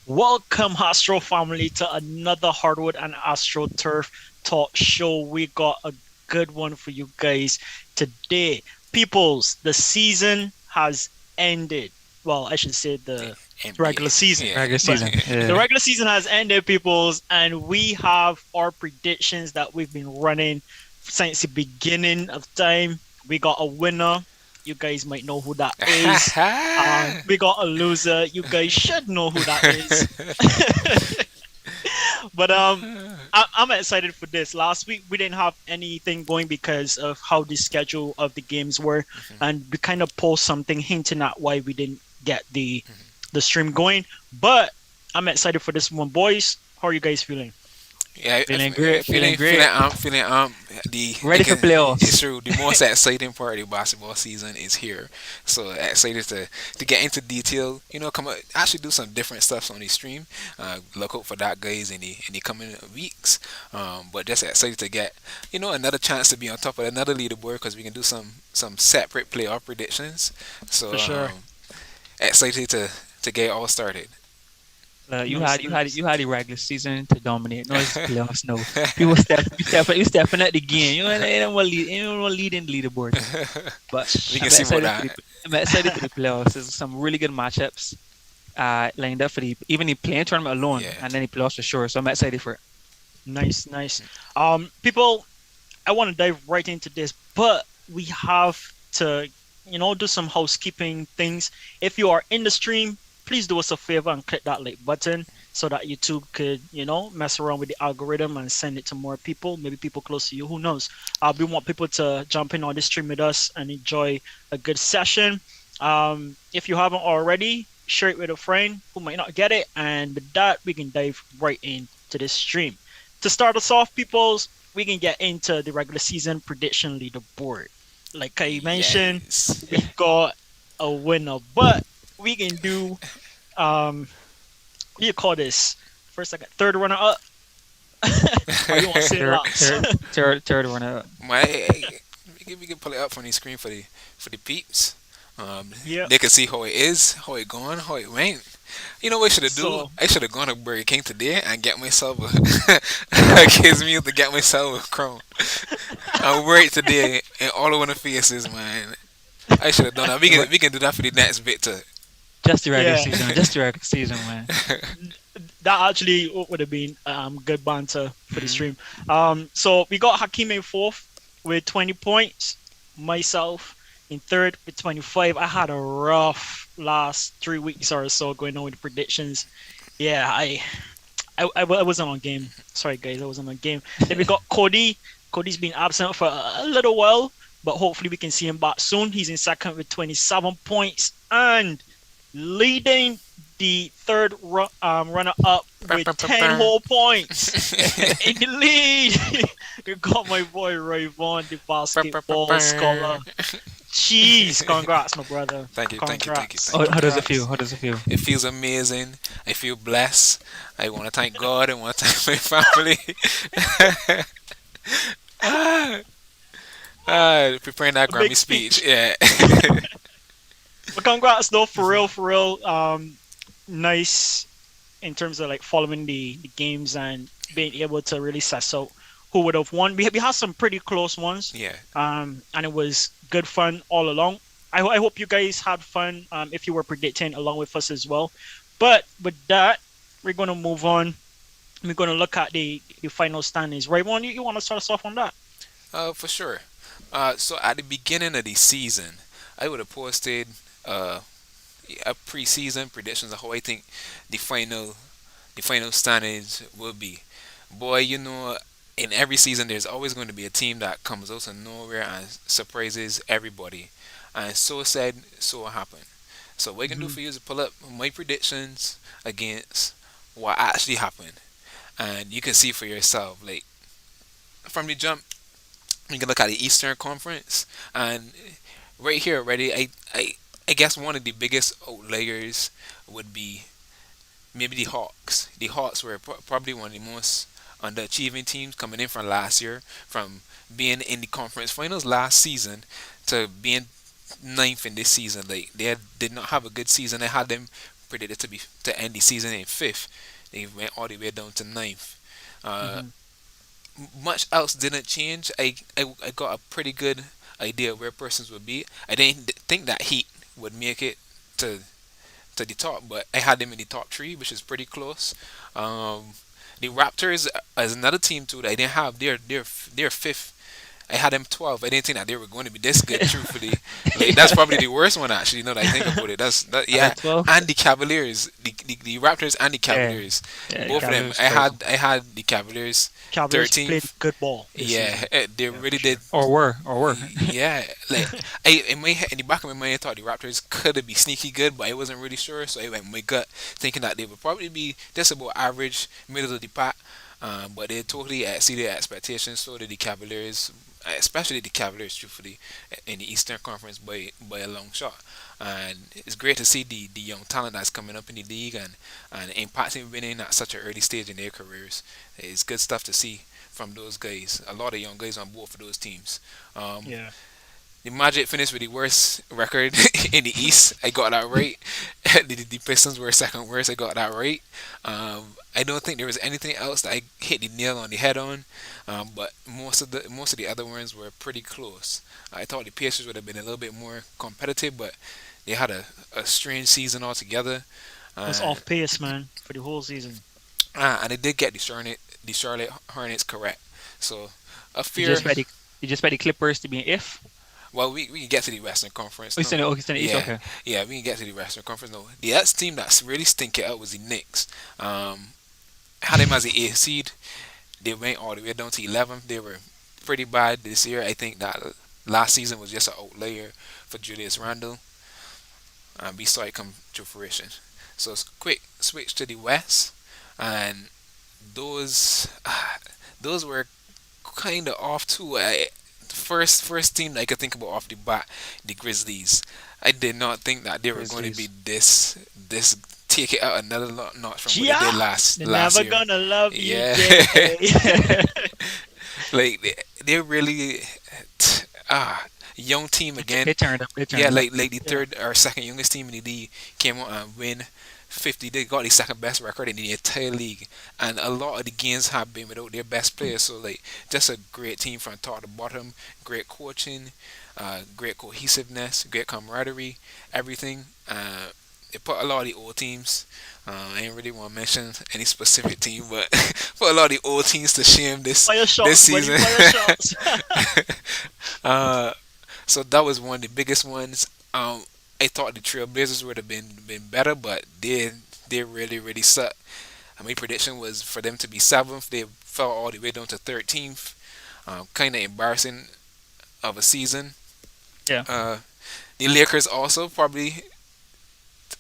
Welcome, Astro family, to another Hardwood and Astroturf talk show. We got a good one for you guys today. Peoples, the season has ended. Well, I should say the regular NBA. season. Yeah. Regular But season. the Yeah. regular season has ended, peoples, and we have our predictions that we've been running since the beginning of time. We got a winner. You guys might know who that is. We got a loser. You guys should know who that is. But I'm excited for this. Last week we didn't have anything going because of how the schedule of the games were, and we kind of post something hinting at why we didn't get the stream going. But I'm excited for this one, boys. How are you guys feeling? Yeah, Feeling great. Feeling feeling great. feeling the Ready for it's playoffs. true. The most exciting part of the basketball season is here. So excited to get into detail. Come actually do some different stuff on the stream. Look out for that, guys, in the coming weeks. But just excited to get another chance to be on top of another leaderboard because we can do some separate playoff predictions. For So sure. excited to get it all started. You Nice, had you had nice. you had the regular season to dominate. No, it's playoffs. No, you stepping at the game. You don't want lead. You don't want lead in the leaderboard. But We can I'm see about excited for the that. I'm excited for the playoffs. There's some really good matchups lined up for the even the playing tournament alone, Yeah. and then the playoffs for sure. So I'm excited for it. Nice, nice. People, I want to dive right into this, but we have to, do some housekeeping things. If you are in the stream, please do us a favor and click that like button so that YouTube could, mess around with the algorithm and send it to more people, maybe people close to you. Who knows? We want people to jump in on this stream with us and enjoy a good session. If you haven't already, share it with a friend who might not get it, and with that, we can dive right into this stream. To start us off, peoples, we can get into the regular season prediction leaderboard. Like I mentioned, Yes. we got a winner, but we can do what do you call this? First, second, third runner up. Or you want to say Third, last? third, third one out. We can pull it up on the screen for the peeps. Yeah. They can see how it is, how it going, how it went. You know what I should have do? So I should have gone to Burger King today and get myself a kids meal to get myself a crown. I worked today and all I want to face is man. I should have done that. We can Right. we can do that for the next bit too. Just the regular yeah, season. Just the regular season, man. that actually would have been good banter for the Mhm. stream. So we got Hakim in fourth with 20 points. Myself in third with 25. I had a rough last 3 weeks or so going on with predictions. Yeah, I wasn't on game. Sorry guys, I wasn't on game. Then we got Cody. Cody's been absent for a little while, but hopefully we can see him back soon. He's in second with 27 points and leading the third runner up with 10 whole points in the lead. You got my boy Ray Vaughn, the basketball scholar. Jeez, congrats, my brother. Thank you, thank you, thank you, Congrats. thank you. How does it Congrats. feel? How does it feel? It feels amazing. I feel blessed. I want to thank God. I want to thank my family. ah, preparing that A big Grammy speech. speech. Yeah. But congrats though, for real, for real. Nice in terms of like following the games and being able to really suss out who would have won. We had some pretty close ones, Yeah. and it was good fun all along. I hope you guys had fun if you were predicting along with us as well. But with that, we're going to move on. We're going to look at the final standings. Right, one, you want to start us off on that? For sure. So at the beginning of the season, I would have posted uh, a preseason predictions of how I think the final the final standings will be. Boy, in every season there's always going to be a team that comes out of nowhere and surprises everybody. And so said, so happened. So what I can do Hmm. for you is pull up my predictions against what actually happened. And you can see for yourself, like from the jump, you can look at the Eastern Conference and right here already I guess one of the biggest outliers would be maybe the Hawks. The Hawks were probably one of the most underachieving teams coming in from last year, from being in the conference finals last season to being ninth in this season. Like did not have a good season. I had them predicted to end the season in fifth. They went all the way down to ninth. Uh, Hmm. Much else didn't change. I got a pretty good idea where persons would be. I didn't think that Heat would make it to to the top, but I had them in the top three, which is pretty close. Um, the Raptors is another team too that I didn't have. They're fifth. I had them 12. I didn't think that they were going to be this good. Truthfully, like that's probably the worst one actually. Now that I think about it, that's that. Yeah, At 12? and the Cavaliers, the Raptors and the Yeah. Cavaliers, Yeah, the both of them. Cavaliers crazy. I had the Cavaliers Cavaliers played 13th. good ball this Yeah, season. they Yeah, for really did. sure. Or were. Yeah, like I in my head, in the back of my mind, I thought the Raptors could be sneaky good, but I wasn't really sure. So I went with my gut, thinking that they would probably be just about average, middle of the pack. But they totally exceeded expectations. So did the Cavaliers, especially the Cavaliers, truthfully, in the Eastern Conference by a long shot. And it's great to see the young talent that's coming up in the league and impacting winning at such an early stage in their careers. It's good stuff to see from those guys. A lot of young guys on both of those teams. Um, Yeah. the Magic finished with the worst record in the East. I got that right. The Pistons were second worst. I got that right. I don't think there was anything else that I hit the nail on the head on. But most of the other ones were pretty close. I thought the Pacers would have been a little bit more competitive, but they had a strange season altogether. Was Uh, off pace, man, for the whole season. and they did get the Charlotte Hornets correct. So a You fear. just ready you just ready Clippers to be an if? Well, we can get to the Western Conference. Oh, No. it's in the East, Yeah, okay. yeah, we can get to the Western Conference. No, the next team that's really stinking out was the Knicks. Had them as the eighth seed. They went all the way down to 11th. They were pretty bad this year. I think that last season was just an outlier for Julius Randle. We saw it come to fruition. So quick switch to the West, and those those were kind of off too. First team that I could think about off the bat, the Grizzlies. I did not think that they were going to be Grizzlies. this take it out another notch from what they Yeah, did they're last never year. gonna love you, Yeah, Jay. like they really young team again. They turned up. They Yeah, turned up. like the Yeah, third or second youngest team in the league came out and win 50. They got the second best record in the entire league, and a lot of the games have been without their best players. So like, just a great team from top to bottom. Great coaching, great cohesiveness, great camaraderie, everything. They put a lot of the old teams. I ain't really want to mention any specific team, but put a lot of the old teams to shame fire this shots, buddy, season. fire shots. uh, so that was one of the biggest ones. I thought the Trailblazers would have been better, but they really suck. My prediction was for them to be seventh. They fell all the way down to 13th. Kind of embarrassing of a season. Yeah. Uh, the Lakers also probably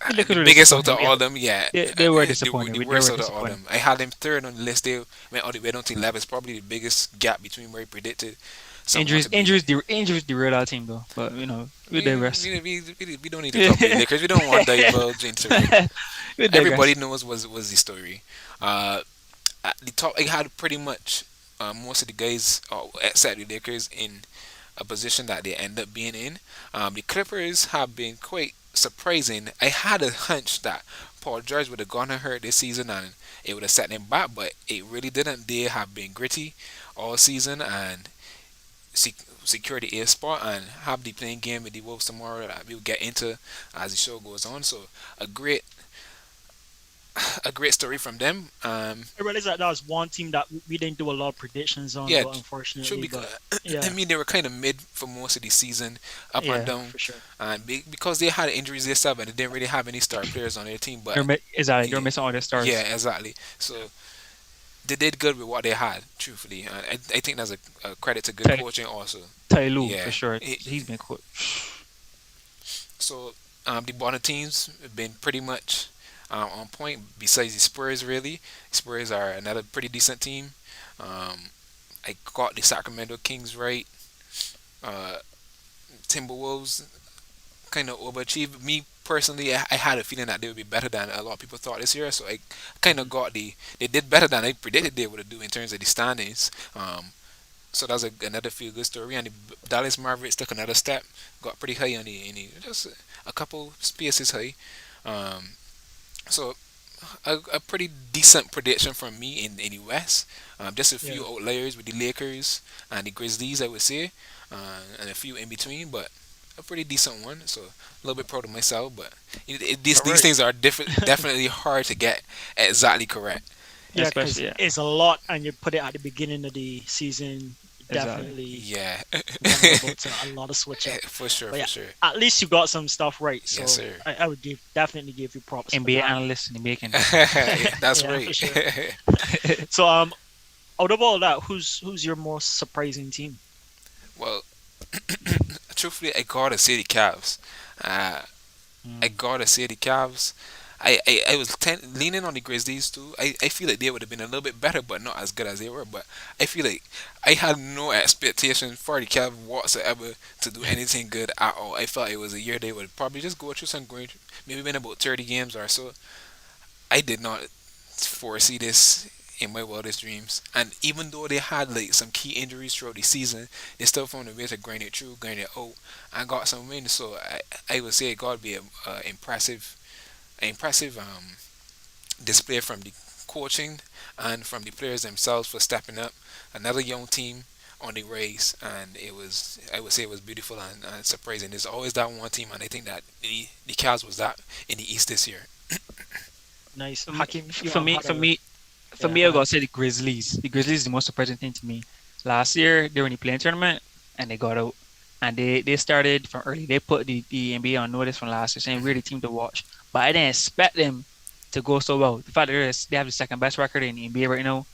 The Lakers the were biggest out of disappointing. all them. Yeah, They were disappointing. the They worst were out of all disappointing. them. I had them third on the list. They went all the way down to 11. It's probably the biggest gap between where I predicted someone Injuries, to be. injuries derailed our team though. But we digress. We don't need to talk about the Lakers. We don't want to divulge into it. we Everybody digress. knows was the story. At the top, I had pretty much most of the guys, except the Lakers, in a position that they end up being in. The Clippers have been quite surprising. I had a hunch that Paul George would have gone hurt this season and it would have set them back, but it really didn't. They have been gritty all season and secure the A spot and have the playing game with the Wolves tomorrow that we'll get into as the show goes on. So a great a great story from them. I realized that was one team that we didn't do a lot of predictions on, Yeah, but true, unfortunately, because but I yeah, mean they were kind of mid for most of the season, up and yeah, down, for sure. and because they had injuries themselves and they didn't really have any star players on their team. But Exactly. They're yeah, missing all their stars. yeah, exactly. So they did good with what they had, truthfully. And I think that's a credit to good Ty, coaching also. Ty Lue Yeah. for sure. He's been cool. So the bottom teams have been pretty much on point. Besides the Spurs, really, Spurs are another pretty decent team. Um, I got the Sacramento Kings right. Uh, Timberwolves kind of overachieved. Me personally, I had a feeling that they would be better than a lot of people thought this year. So I kind of got they did better than I predicted they would do in terms of the standings. So that's another feel good story. And the Dallas Mavericks took another step, got pretty high on just a couple spaces high. Um, So a pretty decent prediction from me in the West. Just a Yeah, few outliers with the Lakers and the Grizzlies, I would say, and a few in between, but a pretty decent one. So a little bit proud of myself. But all these right. things are definitely hard to get exactly correct. Yeah, because Especially, yeah, it's a lot, and you put it at the beginning of the season, exactly. definitely Yeah, vulnerable to a lot of switch up. for sure, But for yeah, sure. at least you got some stuff right. Yes, So sir. I would definitely give you props for NBA that. analysts in the making. That's Yeah, for right. sure. So out of all that, who's your most surprising team? Well, truthfully, I gotta say the Cavs. Uh, I Mm. gotta say the Cavs. I was leaning on the Grizzlies too. I feel like they would have been a little bit better, but not as good as they were. But I feel like I had no expectation for the Cavs whatsoever to do anything good at all. I felt it was a year they would probably just go through some great, maybe win about 30 games or so. I did not foresee this in my wildest dreams. And even though they had like some key injuries throughout the season, they still found a way to grind it through, grind it out, and got some wins. So I would say it got to be a impressive display from the coaching and from the players themselves for stepping up. Another young team on the race, and I would say it was beautiful and surprising. There's always that one team, and I think that the Cavs was that in the East this year. Nice, For me, Hakim. You for me, had for a me, for yeah. me, Go I gotta ahead. say the Grizzlies. The Grizzlies is the most surprising thing to me. Last year they were in the playing tournament and they got out. And they started from early. They put the NBA on notice from last year, saying we're the Hmm. team to watch. But I didn't expect them to go so well. The fact that they have the second best record in the NBA right now,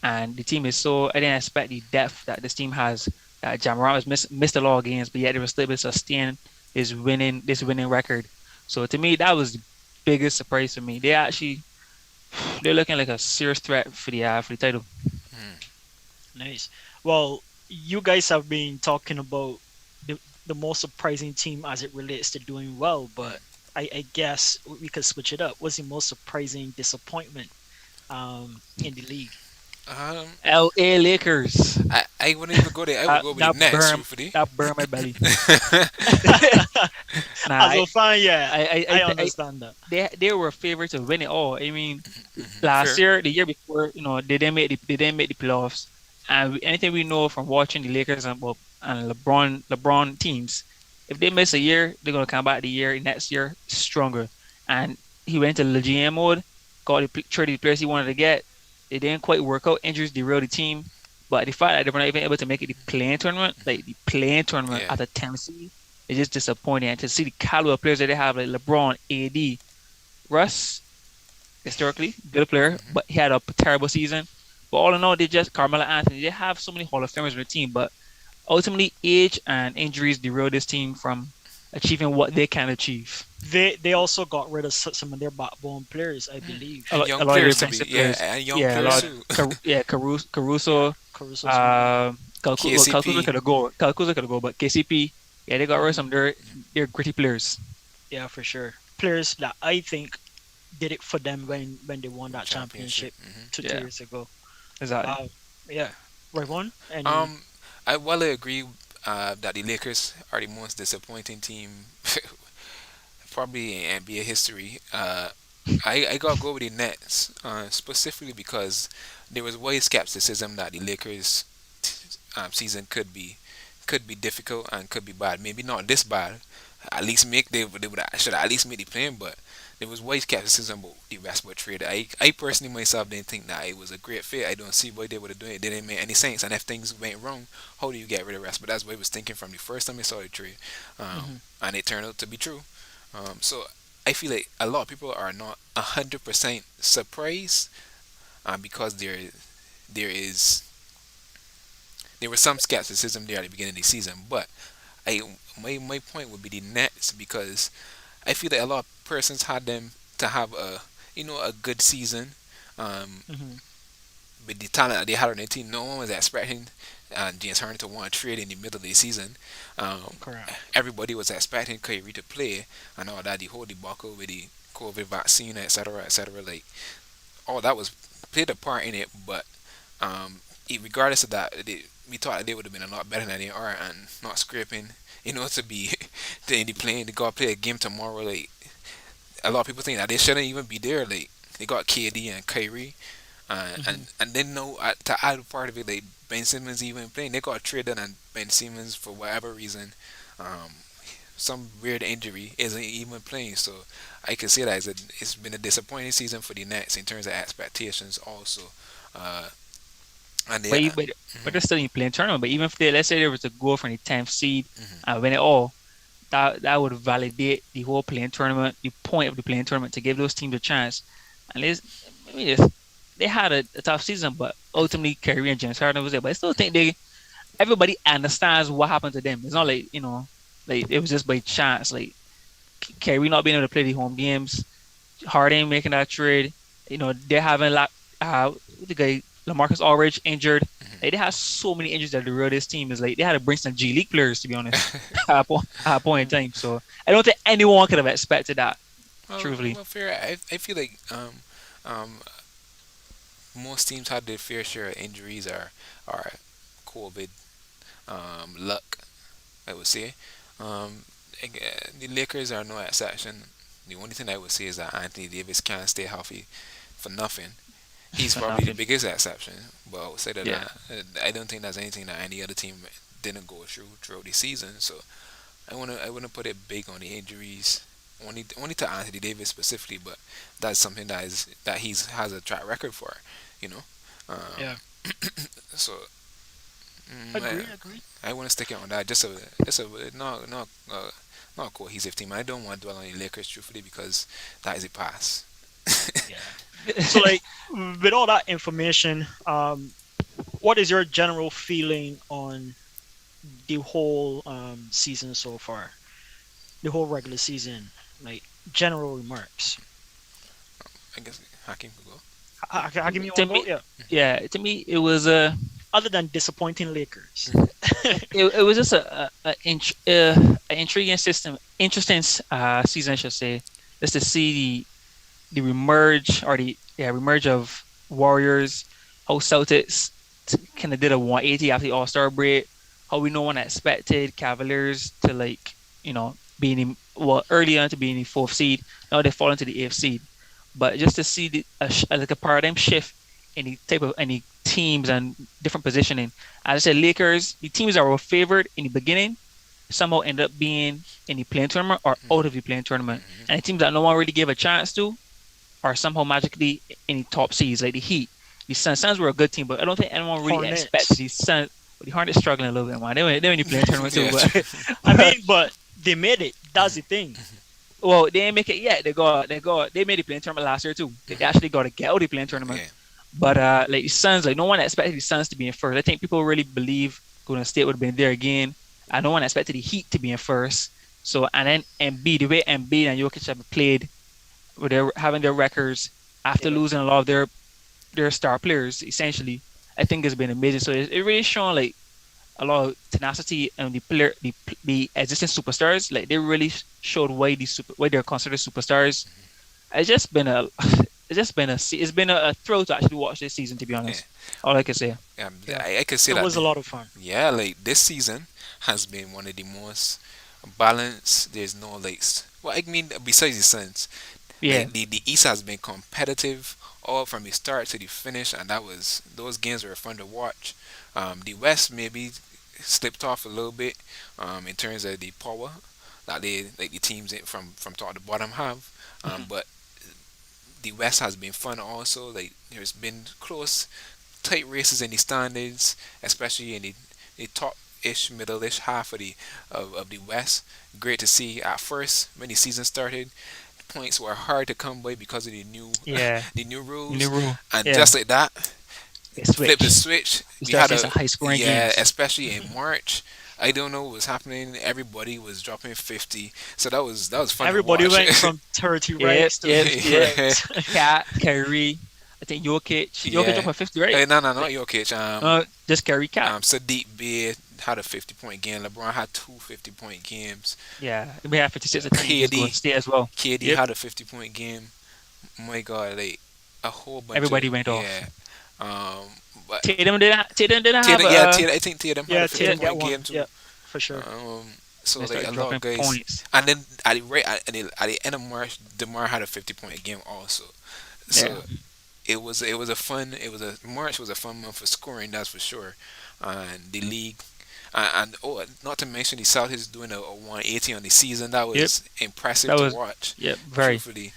and the team is so. I didn't expect the depth that this team has. That Jamoran has missed a lot of games, but yet they were still able to sustain this winning record. So to me, that was the biggest surprise for me. They're looking like a serious threat for the title. Nice. Well, you guys have been talking about the most surprising team as it relates to doing well, but I guess we could switch it up. What's the most surprising disappointment in the league? Um, LA Lakers. I wouldn't even go there. I would That go with the that Nets, burn truthfully. that burn my belly. Nah, As a fan, yeah, I, I I understand that. they were favored to win it all. I mean, last Fair. year, the year before, they didn't make the playoffs. And anything we know from watching the Lakers and LeBron teams, if they miss a year, they're gonna come back the year next year stronger. And he went into the GM mode, got traded the players he wanted to get. It didn't quite work out. Injuries derailed the team. But the fact that they were not even able to make it the playing tournament, like the playing tournament Yeah. at the 10th seed, is just disappointing. And to see the caliber of players that they have, like LeBron, AD, Russ, historically good player, but he had a terrible season. But all in all, they just Carmelo Anthony. They have so many Hall of Famers on the team, but ultimately, age and injuries derail this team from achieving what they can achieve. They also got rid of some of their backbone players, I believe. A And lot, young a lot of players to be, defensive yeah, players. and young Yeah, a players lot. too. Yeah, Yeah, Caruso, Caruso's gone. Caruso KCP. could have go. Caruso could have go, but KCP, yeah, they got rid of Hmm. some their gritty players. Yeah, for sure. Players that I think did it for them when they won that Championship. championship two Yeah, years ago. exactly. Yeah. Right one? Any Um, I well agree that the Lakers are the most disappointing team probably in NBA history. I gotta go with the Nets specifically because there was wide skepticism that the Lakers season could be difficult and could be bad. Maybe not this bad. At least they would should at least make the plan, but there was wide skepticism about the Westbrook trade. I personally myself didn't think that it was a great fit. I don't see why they would have done it. It didn't make any sense. And if things went wrong, how do you get rid of Westbrook? That's what I was thinking from the first time I saw the trade, Mhm. and it turned out to be true. So I feel like a lot of people are not 100% surprised because there is there was some skepticism there at the beginning of the season, but I my point would be the Nets because I feel that a lot of persons had them to have a good season. Um, Mhm. with the talent that they had on their team, no one was expecting James Harden to want to trade in the middle of the season. Um, Correct. Everybody was expecting Kyrie to play and all that. The whole debacle with the COVID vaccine, etc., etc. Like all that was played a part in it, but regardless of that, we thought that they would have been a lot better than they are and not scraping. To be to the playing to go play a game tomorrow. Like a lot of people think that they shouldn't even be there. Like they got KD and Kyrie, Hmm. and then no to add part of it, like Ben Simmons even playing. They got traded and Ben Simmons for whatever reason, um, some weird injury isn't even playing. So I can see that it's been a disappointing season for the Nets in terms of expectations also. Uh, and they, But but they're still in playing tournament. But even if they, let's say there was a goal from the 10th seed mhm. and win it all, that would validate the whole playing tournament, the point of the playing tournament to give those teams a chance. And I mean, they had a tough season, but ultimately Kyrie and James Harden was there. But I still think everybody understands what happened to them. It's not like like it was just by chance. Like Kyrie not being able to play the home games, Harden making that trade. They're having like the guy LaMarcus Aldridge injured. Like, they have so many injuries that the real this team is like they had to bring some G League players to be honest at a point in time. So I don't think anyone could have expected that. Truthfully, Well, fair. I feel like um, most teams had their fair share of injuries or COVID luck. I would say. Um, the Lakers are no exception. The only thing I would say is that Anthony Davis can't stay healthy for nothing. He's for probably the nothing. biggest exception. But outside of Yeah, that, I don't think there's anything that any other team didn't go throughout the season. So I wanna put it big on the injuries. Only to Anthony Davis specifically, but that's something that he's has a track record for, you know. Yeah, Um, so agree, agree. I want to stick it on that. Just a not a cohesive team. I don't want to dwell on the Lakers truthfully because that is a pass. Yeah. So like with all that information, what is your general feeling on the whole season so far? The whole regular season, like general remarks. I guess Hakim could go. I give me to one go. me, Yeah. yeah, to me it was a Other than disappointing Lakers. it was just a intriguing system, interesting season, I should say, just to see the remerge or the remerge of Warriors, how Celtics kind of did a 180 after the All Star break, how we no one expected Cavaliers to be early on to be in the fourth seed. Now they fall into the eighth seed, but just to see like a paradigm shift in the type of any teams and different positioning. As I said, Lakers, the teams that were favored in the beginning somehow end up being in the playing tournament or out of the playing tournament, and the teams that no one really gave a chance to are somehow magically in the top seeds, like the Heat. The Suns. Suns were a good team, but I don't think anyone really expected Hornets. the Suns. But the Hornets struggling a little bit, man. They were in the playing tournament too, Yeah, but, true. I mean, but they made it. That's the thing. well, they didn't make it yet. They made the playing tournament last year too. They actually got to get out of the playing tournament. Yeah. But like the Suns, like no one expected the Suns to be in first. I think people really believe Golden State would have been there again. And no one expected the Heat to be in first. So and then Embiid, the way Embiid and Jokic have played with their having their records after Yeah. losing a lot of their star players, essentially, I think has been amazing. So it really shown like a lot of tenacity and the existing superstars. Like they really showed why they're considered superstars. It's just been a it's been a thrill to actually watch this season. To be Yeah. honest, all I can say. Yeah. I could say It that. was a lot of fun. Yeah, like this season has been one of the most balanced. There's no like, well, I mean, besides the Suns, Yeah. like the East has been competitive all from the start to the finish, and those games were fun to watch. The West maybe slipped off a little bit in terms of the power that they like the teams from top to bottom have, Mhm. but the West has been fun also. Like there's been close, tight races in the standings, especially in the top-ish, middle-ish half of the West. Great to see. At first, when the season started, points were hard to come by because of the new Yeah. the new New rules, rule. and Yeah. just like that, They flip the switch. switch. We We start had seeing some a high scoring yeah, games. especially in Mhm. March. I don't know what was happening. Everybody was dropping 50, so that was fun to Everybody watch. went from 30 Yep. rights to Yep. 50 Yep. rights. Cat, Kyrie. I think Jokic Yeah. dropped a 50, right? No, no, not Like, Jokic. just Kyrie Cat. Sadiq Bey had a 50-point game. LeBron had two 50-point games. Yeah, we have 56 Yeah. I think against Golden KD State as well. KD Yep, had a 50-point game. My God, like a whole bunch of everybody went off. yeah. Um, but Tatum didn't have Tatum, yeah, Tatum. I think Tatum had Yeah, a yeah, Tatum got 50-point one. game too. Yeah, for sure. Um, So They like start a lot of dropping guys, points. and then at the end of March, Demar had a 50 point game also. Yeah, So it was a fun it was a March was a fun month for scoring, that's for sure. And the league, and oh, not to mention the South is doing a 180 on the season. That yep. was impressive That to was watch. yep. Very. Truthfully,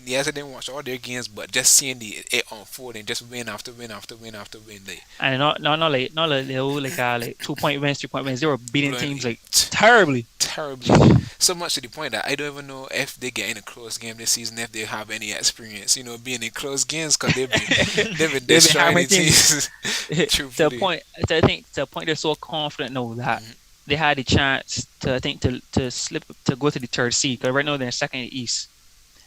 yes, I didn't watch all their games, but just seeing it unfold and just win after win after win after win, like And not like little like 2 point wins, 3 point wins. They were beating blowing teams like it terribly. terribly. So much to the point that I don't even know if they get in a close game this season, if they have any experience, being in close games, because they've been They've been destroying hammering the teams teams. to a Truthfully. point. I think to a point they're so confident now that Mhm. they had a chance to I think to slip to go to the third seed. Because right now they're second in the East,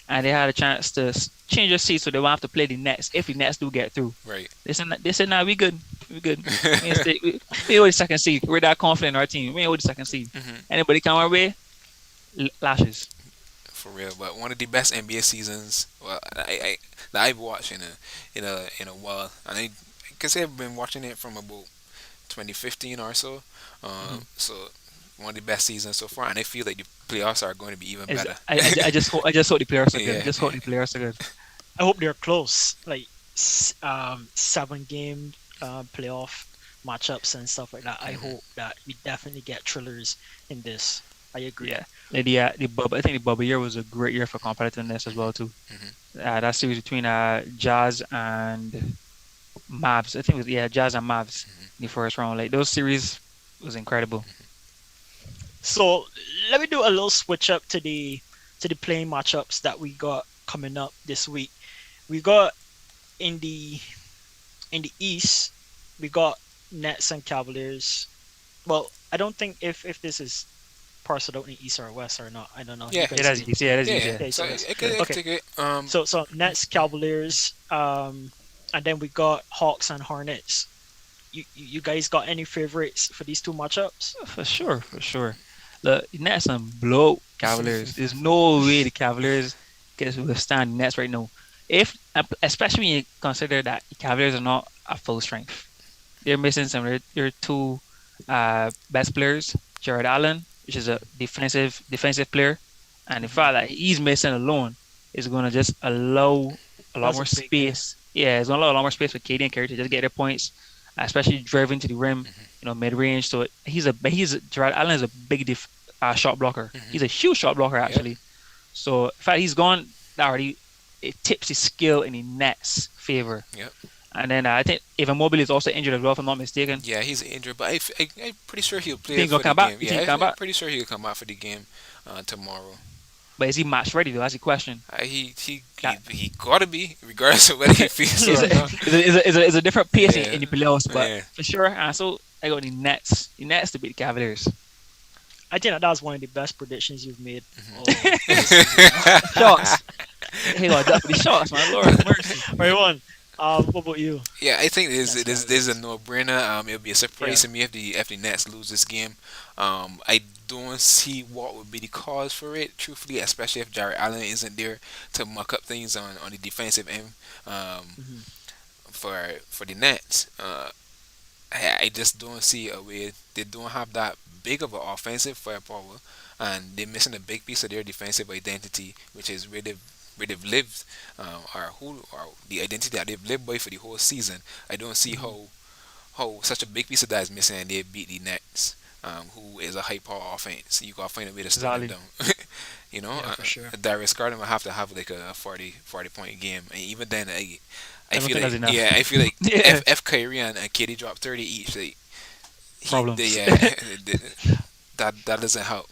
and they had a chance to change their seat so they won't have to play the Nets if the Nets do get through. Right. They said, nah, we good. We good. We ain't stay, we hold the second seed. We're that confident in our team. We ain't hold the second seed. Hmm. Anybody come our way, lashes. For real, but one of the best NBA seasons, well, that I've watched in a while, and I can say I've been watching it from about 2015 or so. Mhm. So one of the best seasons so far, and I feel like the playoffs are going to be even Is better. I just hope the players are good. Yeah, Just hope the players are good. I hope they're close, like 7 game playoff matchups and stuff like that. I hmm hope that we definitely get thrillers in this. I agree. Yeah. Like the bubble. I think the bubble year was a great year for competitiveness as well too. hmm That series between Jazz and Mavs. I think it was Jazz and Mavs in the first round. Like those series was incredible. So let me do a little switch up to the playing matchups that we got coming up this week. We got in the East, we got Nets and Cavaliers. Well, I don't think if this is parceled out in East or West or not. I don't know. You Yeah, Yeah, guys that's can. easy. Yeah, that's yeah, easy. yeah. Yeah. Yeah, So so West. I could, Yeah. I could Okay. take it. So Nets, Cavaliers, and then we got Hawks and Hornets. You guys got any favorites for these two matchups? For sure, for sure. Look, the Nets and blow Cavaliers. There's no way the Cavaliers can withstand the Nets right now. If especially when you consider that the Cavaliers are not at full strength. They're missing some of their two best players, Jared Allen, which is a defensive player, and the Hmm. fact that he's missing alone is going to just allow a lot That's a more big hit. space. Yeah, it's going to allow a lot more space for KD and Curry to just get their points, especially driving to the rim, mid range. So he's Jared Allen is a big shot blocker. hmm He's a huge shot blocker Yep, actually. So in fact he's gone, that already it tips his skill in the Nets' favor. yep. And then I think Evan Mobley is also injured as well, if I'm not mistaken. Yeah, he's injured, but I'm pretty sure he'll You play think it he's gonna for the come back? game. You think Yeah, he'll come I'm back? pretty sure he'll come out for the game tomorrow. But is he match ready though? That's the question. He That he gotta be, regardless of whether he feels is it or a, not. is a different pace Yeah, in the playoffs, but yeah. for sure. And so I got the Nets. The Nets to beat the Cavaliers. I think that was one of the best predictions you've made all this season. Mhm. Shots. He got definitely shots, man. Lord have mercy. Right one. What about you? Yeah, I think this Nets this this is a Cavaliers. no-brainer. It'll be a surprise Yeah. to me if the Nets lose this game. I don't see what would be the cause for it, truthfully, especially if Jared Allen isn't there to muck up things on the defensive end. Um, Hmm. for the Nets, I just don't see a way. They don't have that big of an offensive firepower, and they're missing a big piece of their defensive identity, which is where they've lived, or the identity that they've lived by for the whole season. I don't see Hmm. how such a big piece of that is missing, and they beat the Nets, who is a high power offense. You gotta find a way to slow them Exactly. down. Yeah, for sure. Darius Garland will have to have like a 40 point game, and even then, I I don't feel think that's like, enough. yeah, I feel like Yeah. if Kyrie and KD drop 30 each, like Problems. yeah, that doesn't help.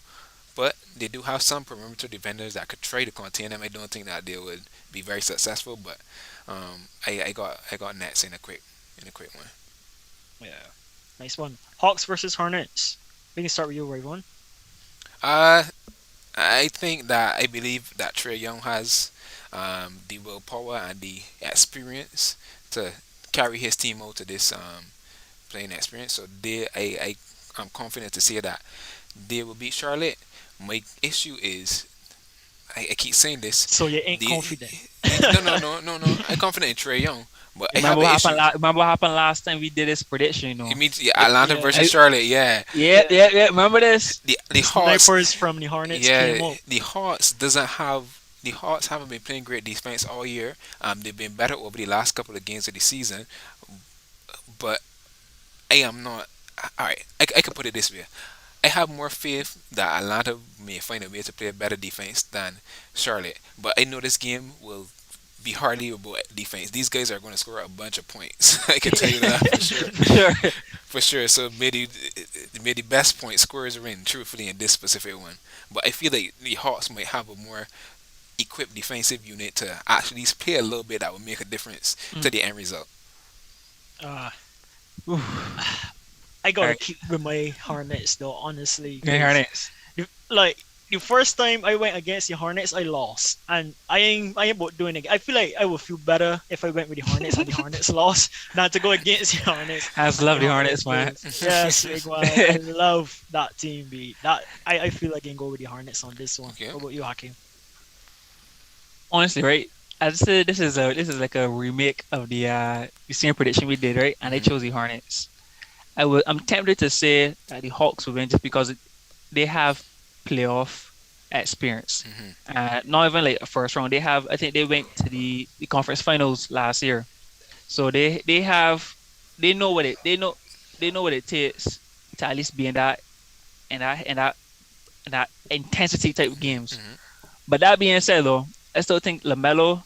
But they do have some perimeter defenders that could try to contain them. I don't think that they would be very successful, but I got Nets in a quick one. Yeah. Nice one. Hawks versus Hornets. We can start with you, Ray one. Uh, I believe that Trey Young has the willpower and the experience to carry his team out to this playing experience. So I'm confident to say that they will beat Charlotte. My issue is I keep saying this. So you ain't The, confident. no. I'm confident in Trey Young, but I have Remember an what issue. happened? Remember what happened last time we did this prediction? It means yeah, Yeah, Atlanta yeah, versus I, Charlotte. Yeah, yeah, yeah. yeah, yeah. Remember this? the The Hawks. snipers from the Hornets Yeah, came up. the Hawks doesn't have. The Hawks haven't been playing great defense all year. They've been better over the last couple of games of the season, but I am not. All right, I could put it this way. I have more faith that Atlanta may find a way to play a better defense than Charlotte, but I know this game will be hardly about defense. These guys are going to score a bunch of points. I can tell you that for sure. For sure. For sure. So maybe the best point scorers win, truthfully, in this specific one. But I feel like the Hawks might have a more equipped defensive unit to actually play a little bit that would make a difference to Mm. the end result. uh, Oof. I All gotta right, keep with my Hornets though, honestly, Green because Hornets. like the first time I went against the Hornets, I lost, and I ain't about doing it. I feel like I would feel better if I went with the Hornets and the Hornets lost, than to go against the Hornets I just and the love the Hornets, Hornets man. lose. Yes, big man, I love that team. Beat that. I feel like I can go with the Hornets on this one. Okay. What about you, Hakim? Honestly, right? I just said this is like a remake of the same prediction we did, right? And I Hmm. chose the Hornets. I'm tempted to say that the Hawks will win just because they have playoff experience. Hmm. Not even like a first round. I think they went to the conference finals last year. So they know they know what it takes to at least be in that in that in that intensity type of games. Hmm. But that being said though, I still think LaMelo,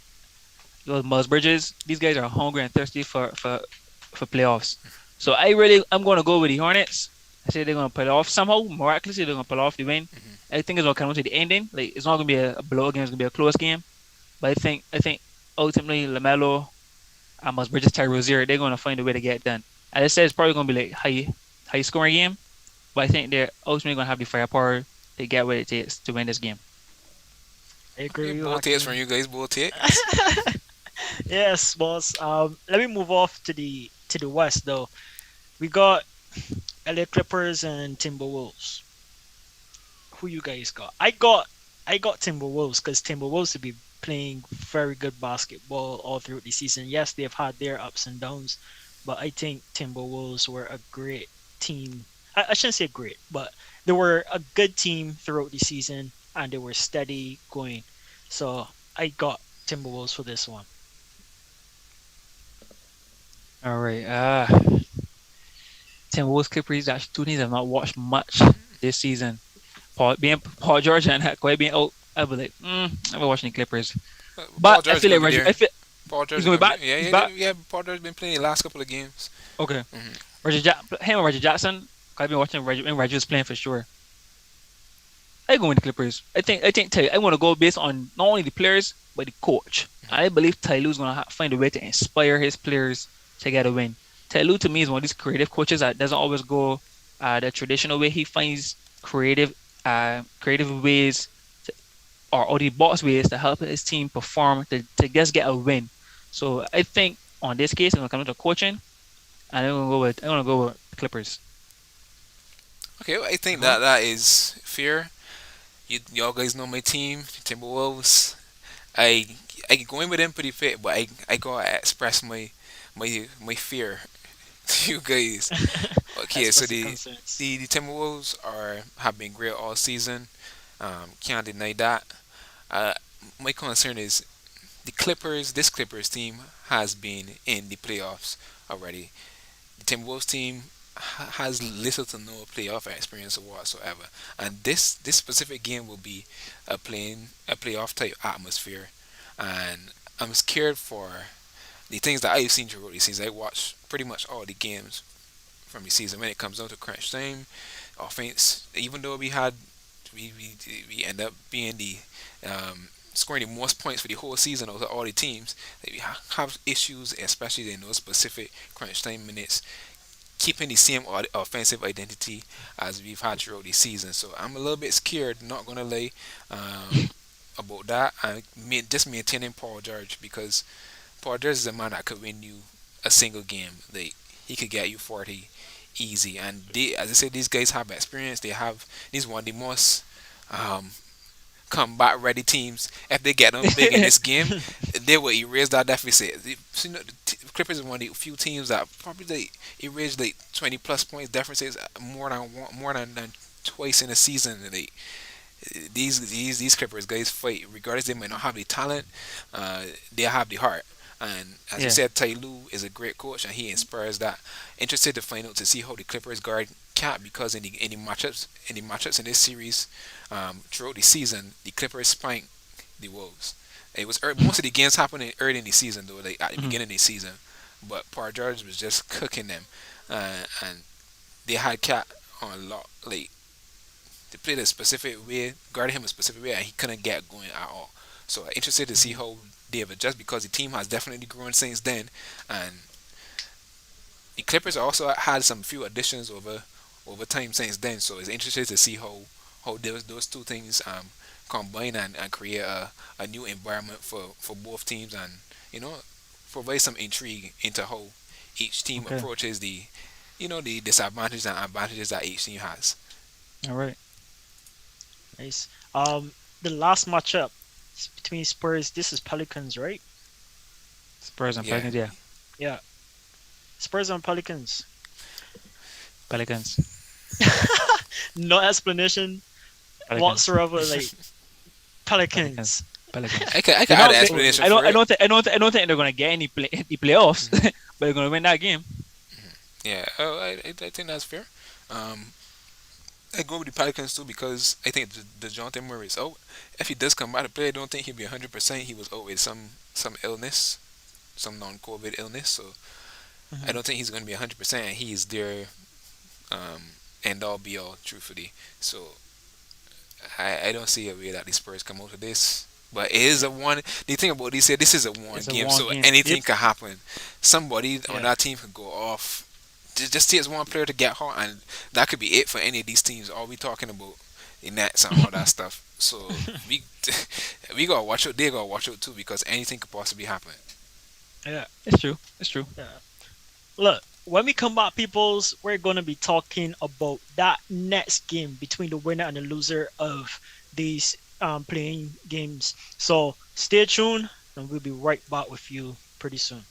those Miles Bridges, these guys are hungry and thirsty for playoffs. So I'm gonna go with the Hornets. I say they're gonna pull it off somehow. Miraculously, they're gonna pull off the win. I think it's gonna come to the ending. Like it's not gonna be a blowout game. It's gonna be a close game. But I think ultimately Lamelo and Miles Bridges, Terry Rozier, they're gonna find a way to get it done. As I said, it's probably gonna be like high scoring game. But I think they're ultimately gonna have the firepower to get what it takes to win this game. I agree Okay, with you, both takes from Hakim. you guys. Both takes. Yes, boss. Let me move off to the West though. We got LA Clippers and Timberwolves. Who you guys got? I got Timberwolves because Timberwolves have been playing very good basketball all throughout the season. Yes, they've had their ups and downs, but I think Timberwolves were a great team. I shouldn't say great, but they were a good team throughout the season and they were steady going. So I got Timberwolves for this one. All right. Timberwolves Clippers actually two teams I've not watched much this season. Paul George and Kawhi being out, I'll be like, I'm watching the Clippers. Paul But I George is feel gonna like be there. I feel Paul George he's is gonna be gonna be. back. Yeah, He's yeah, back. yeah. Paul George has been playing the last couple of games. Okay. Hmm. Him and Reggie Jackson. I've been watching Reggie when Reggie was playing for sure. I go with the Clippers. I want to go based on not only the players but the coach. I believe Ty Lue's gonna find a way to inspire his players to get a win. Ty Lue to me is one of these creative coaches that doesn't always go the traditional way. He finds creative ways to, or the box ways to help his team perform to just get a win. So I think on this case, I'm gonna come into coaching, and I'm gonna go with the Clippers. Okay, well, I think Uh-huh. that is fair. Y'all guys know my team, Timberwolves. I I go in with them pretty fit, but I gotta express my fear to you guys. Okay, so Express the the concerns. the, the Timberwolves have been great all season. Can't deny that. Uh, my concern is the Clippers. This Clippers team has been in the playoffs already. The Timberwolves team has little to no playoff experience whatsoever, and this specific game will be a playoff type atmosphere, and I'm scared for the things that I've seen throughout the season. I watched pretty much all the games from the season. When it comes down to crunch time, offense, even though we we end up being the scoring the most points for the whole season of all the teams, we have issues, especially in those specific crunch time minutes, keeping the same offensive identity as we've had throughout the season. So I'm a little bit scared, not gonna lie, about that. And just maintaining Paul George, because Paul George is a man that could win you a single game. He could get you 40 easy. And as I said, these guys have experience. He's one of the most um, combat ready teams, if they get them big in this game, they will erase that deficit. You know, the Clippers are one of the few teams that probably they erase like 20 plus points deficits more than than twice in a season. These Clippers guys fight regardless. They might not have the talent, they have the heart. And as you Yeah. said, Tai Lu is a great coach, and he inspires that. Interested to find out to see how the Clippers guard Cat because in the matchups in this series, throughout the season, the Clippers spanked the Wolves. It was most of the games happening early in the season though, like at the Mhm. beginning of the season, but Paul George was just cooking them, and they had Cat on a lot. Like they played a specific way, guarded him a specific way, and he couldn't get going at all. So interested to see Mhm. how they have adjusted because the team has definitely grown since then, and the Clippers also had some few additions over time since then. So it's interesting to see how those two things combine and create a new environment for both teams, and you know provide some intrigue into how each team Okay. approaches the disadvantages and advantages that each team has. All right. Nice. The last matchup is between Spurs. This is Pelicans, right? Spurs and Yeah. Pelicans. Yeah. Yeah. Spurs and Pelicans. Pelicans. No explanation Pelicans. whatsoever. Like Pelicans. Pelicans. Pelicans. I can They're add not. an Totally. explanation for it. I don't think they're gonna get the playoffs, Mhm. but they're gonna win that game. Yeah, I think that's fair. Um, I go with the Pelicans too because I think the Jonathan Murray is out. If he does come back to play, I don't think he'll be 100%. He was out with some illness, some non-COVID illness, so I Mhm. don't think he's going to be 100%. And he is their end all be all, truthfully. So I don't see a way that the Spurs come out of this. But it is a one. The thing about this is a one It's a game, one so game. anything Yep. can happen. Somebody on Yeah. that team could go off. Just takes one player to get hot, and that could be it for any of these teams. All we talking about the Nets and all that stuff. So we we gotta watch out. They gotta watch out too because anything could possibly happen. Yeah. It's true. It's true. Yeah. Look, when we come back, peoples, we're gonna be talking about that next game between the winner and the loser of these playing games. So stay tuned, and we'll be right back with you pretty soon.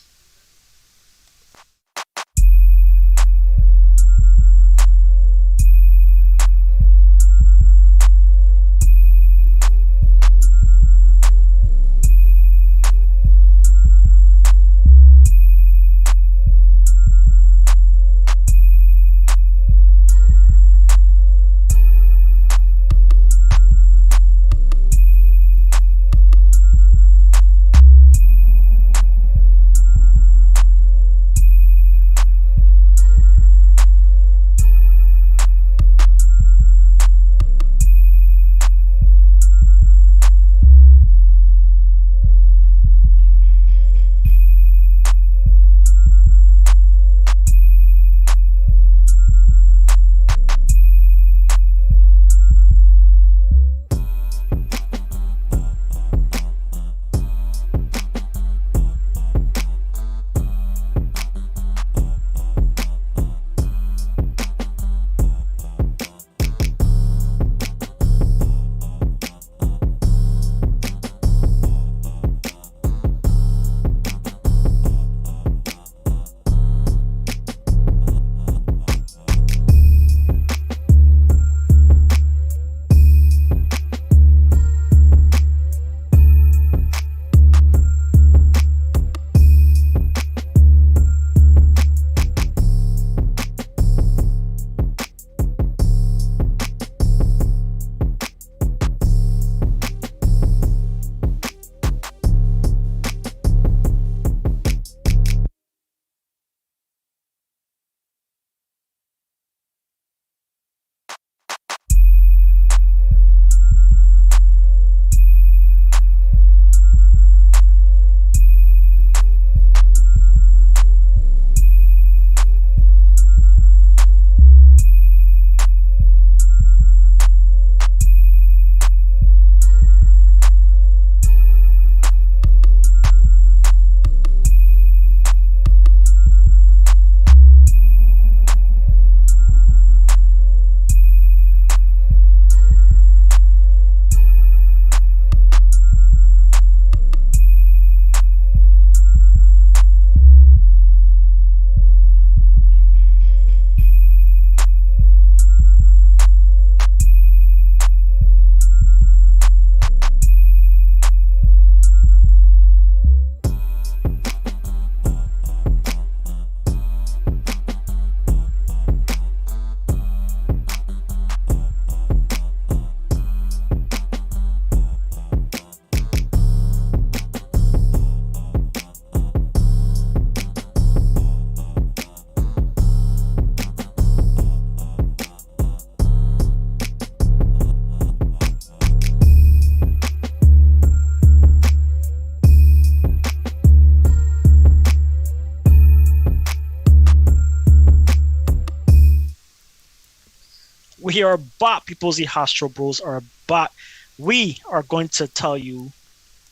we are back. People's the Astro Bros are back. We are going to tell you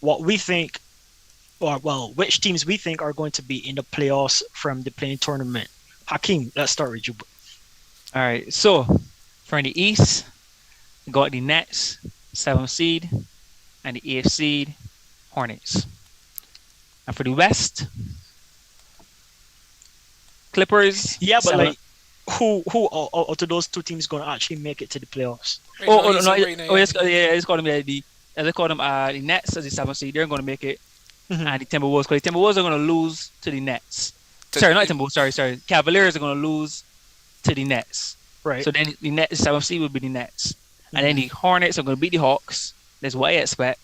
what we think, or well, which teams we think are going to be in the playoffs from the playing tournament. Hakeem, let's start with you. All right. So from the East, we got the Nets, 7th seed, and the 8th seed, Hornets. And for the West, Clippers, Yeah, but 7th. like, who out of those two teams going to actually make it to the playoffs? Right now, Oh, oh he's no, right now. oh Yeah. yes, yeah, it's called them the as they call them the Nets as the 7th seed. They're going to make it, Mhm. and the Timberwolves, because the Timberwolves are going to lose to the Nets. To- Sorry, not Timberwolves. Sorry. Cavaliers are going to lose to the Nets. Right. So then the Nets 7th seed will be the Nets, and then Mhm. the Hornets are going to beat the Hawks. That's what I expect.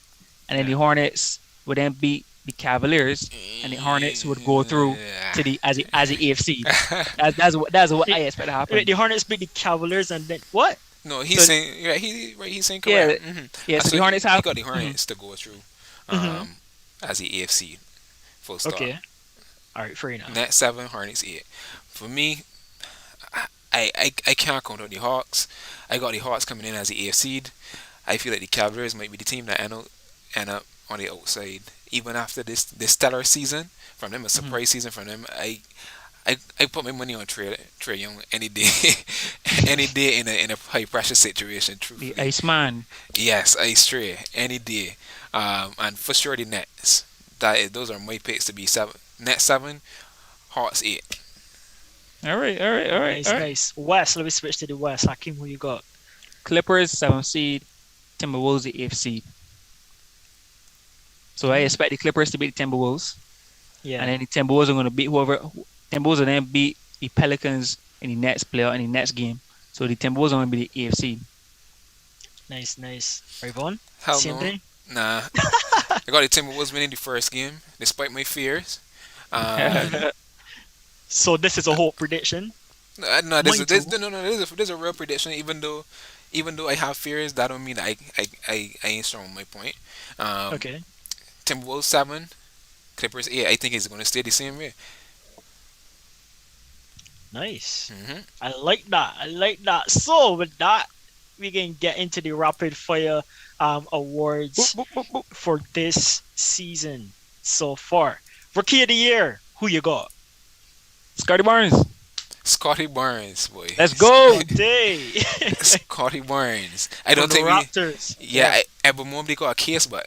And then the Hornets would then beat the Cavaliers, and the Hornets would go through to the as the AFC. That's what I expect to Wait, happen. the Hornets beat the Cavaliers, and then what? No, he's So saying yeah, he's saying yeah, correct. yeah. So So the Hornets he have. got the Mhm. Hornets to go through, Hmm. as the AFC full stop. Okay. All right. Fair enough. Net 7, Hornets 8. For me, I can't count out the Hawks. I got the Hawks coming in as the AFC seed. I feel like the Cavaliers might be the team that end up on the outside. Even after this stellar season from them, a Mhm. surprise season from them, I put my money on Trey Young any day, any day in a high pressure situation. The Truthfully, Iceman. yes, I stray any day. And for sure the Nets. Those are my picks to be 7. Net 7, Hawks 8. All right, all right, all right, Nice, all right. nice. West. Let me switch to the West. Hakeem, who you got? Clippers 7th seed, Timberwolves the 8th seed. So I Mm. expect the Clippers to beat the Timberwolves, Yeah. and then the Timberwolves are going to beat whoever. Timberwolves will then beat the Pelicans in the next playoff in the next game. So the Timberwolves are going to be the 8th seed. Nice, nice. Rayvon? Hell Same no. thing? Nah. I got the Timberwolves winning the first game, despite my fears. Um, Mhm. So this is a whole prediction. no, Mine too. there's a real prediction. Even though I have fears, that don't mean I ain't strong on my point. Um, Okay. Timberwolves 7, Clippers 8. I think it's going to stay the same way. Nice. Hmm. I like that. I like that. So with that, we can get into the rapid fire Boop, awards boop, boop, boop. for this season so far. Rookie of the year, who you got? Scotty Barnes. Scotty Barnes, boy. Let's go. Day Scotty Barnes. I from don't the think we. Raptors. Yeah, I but Mobley got a case, but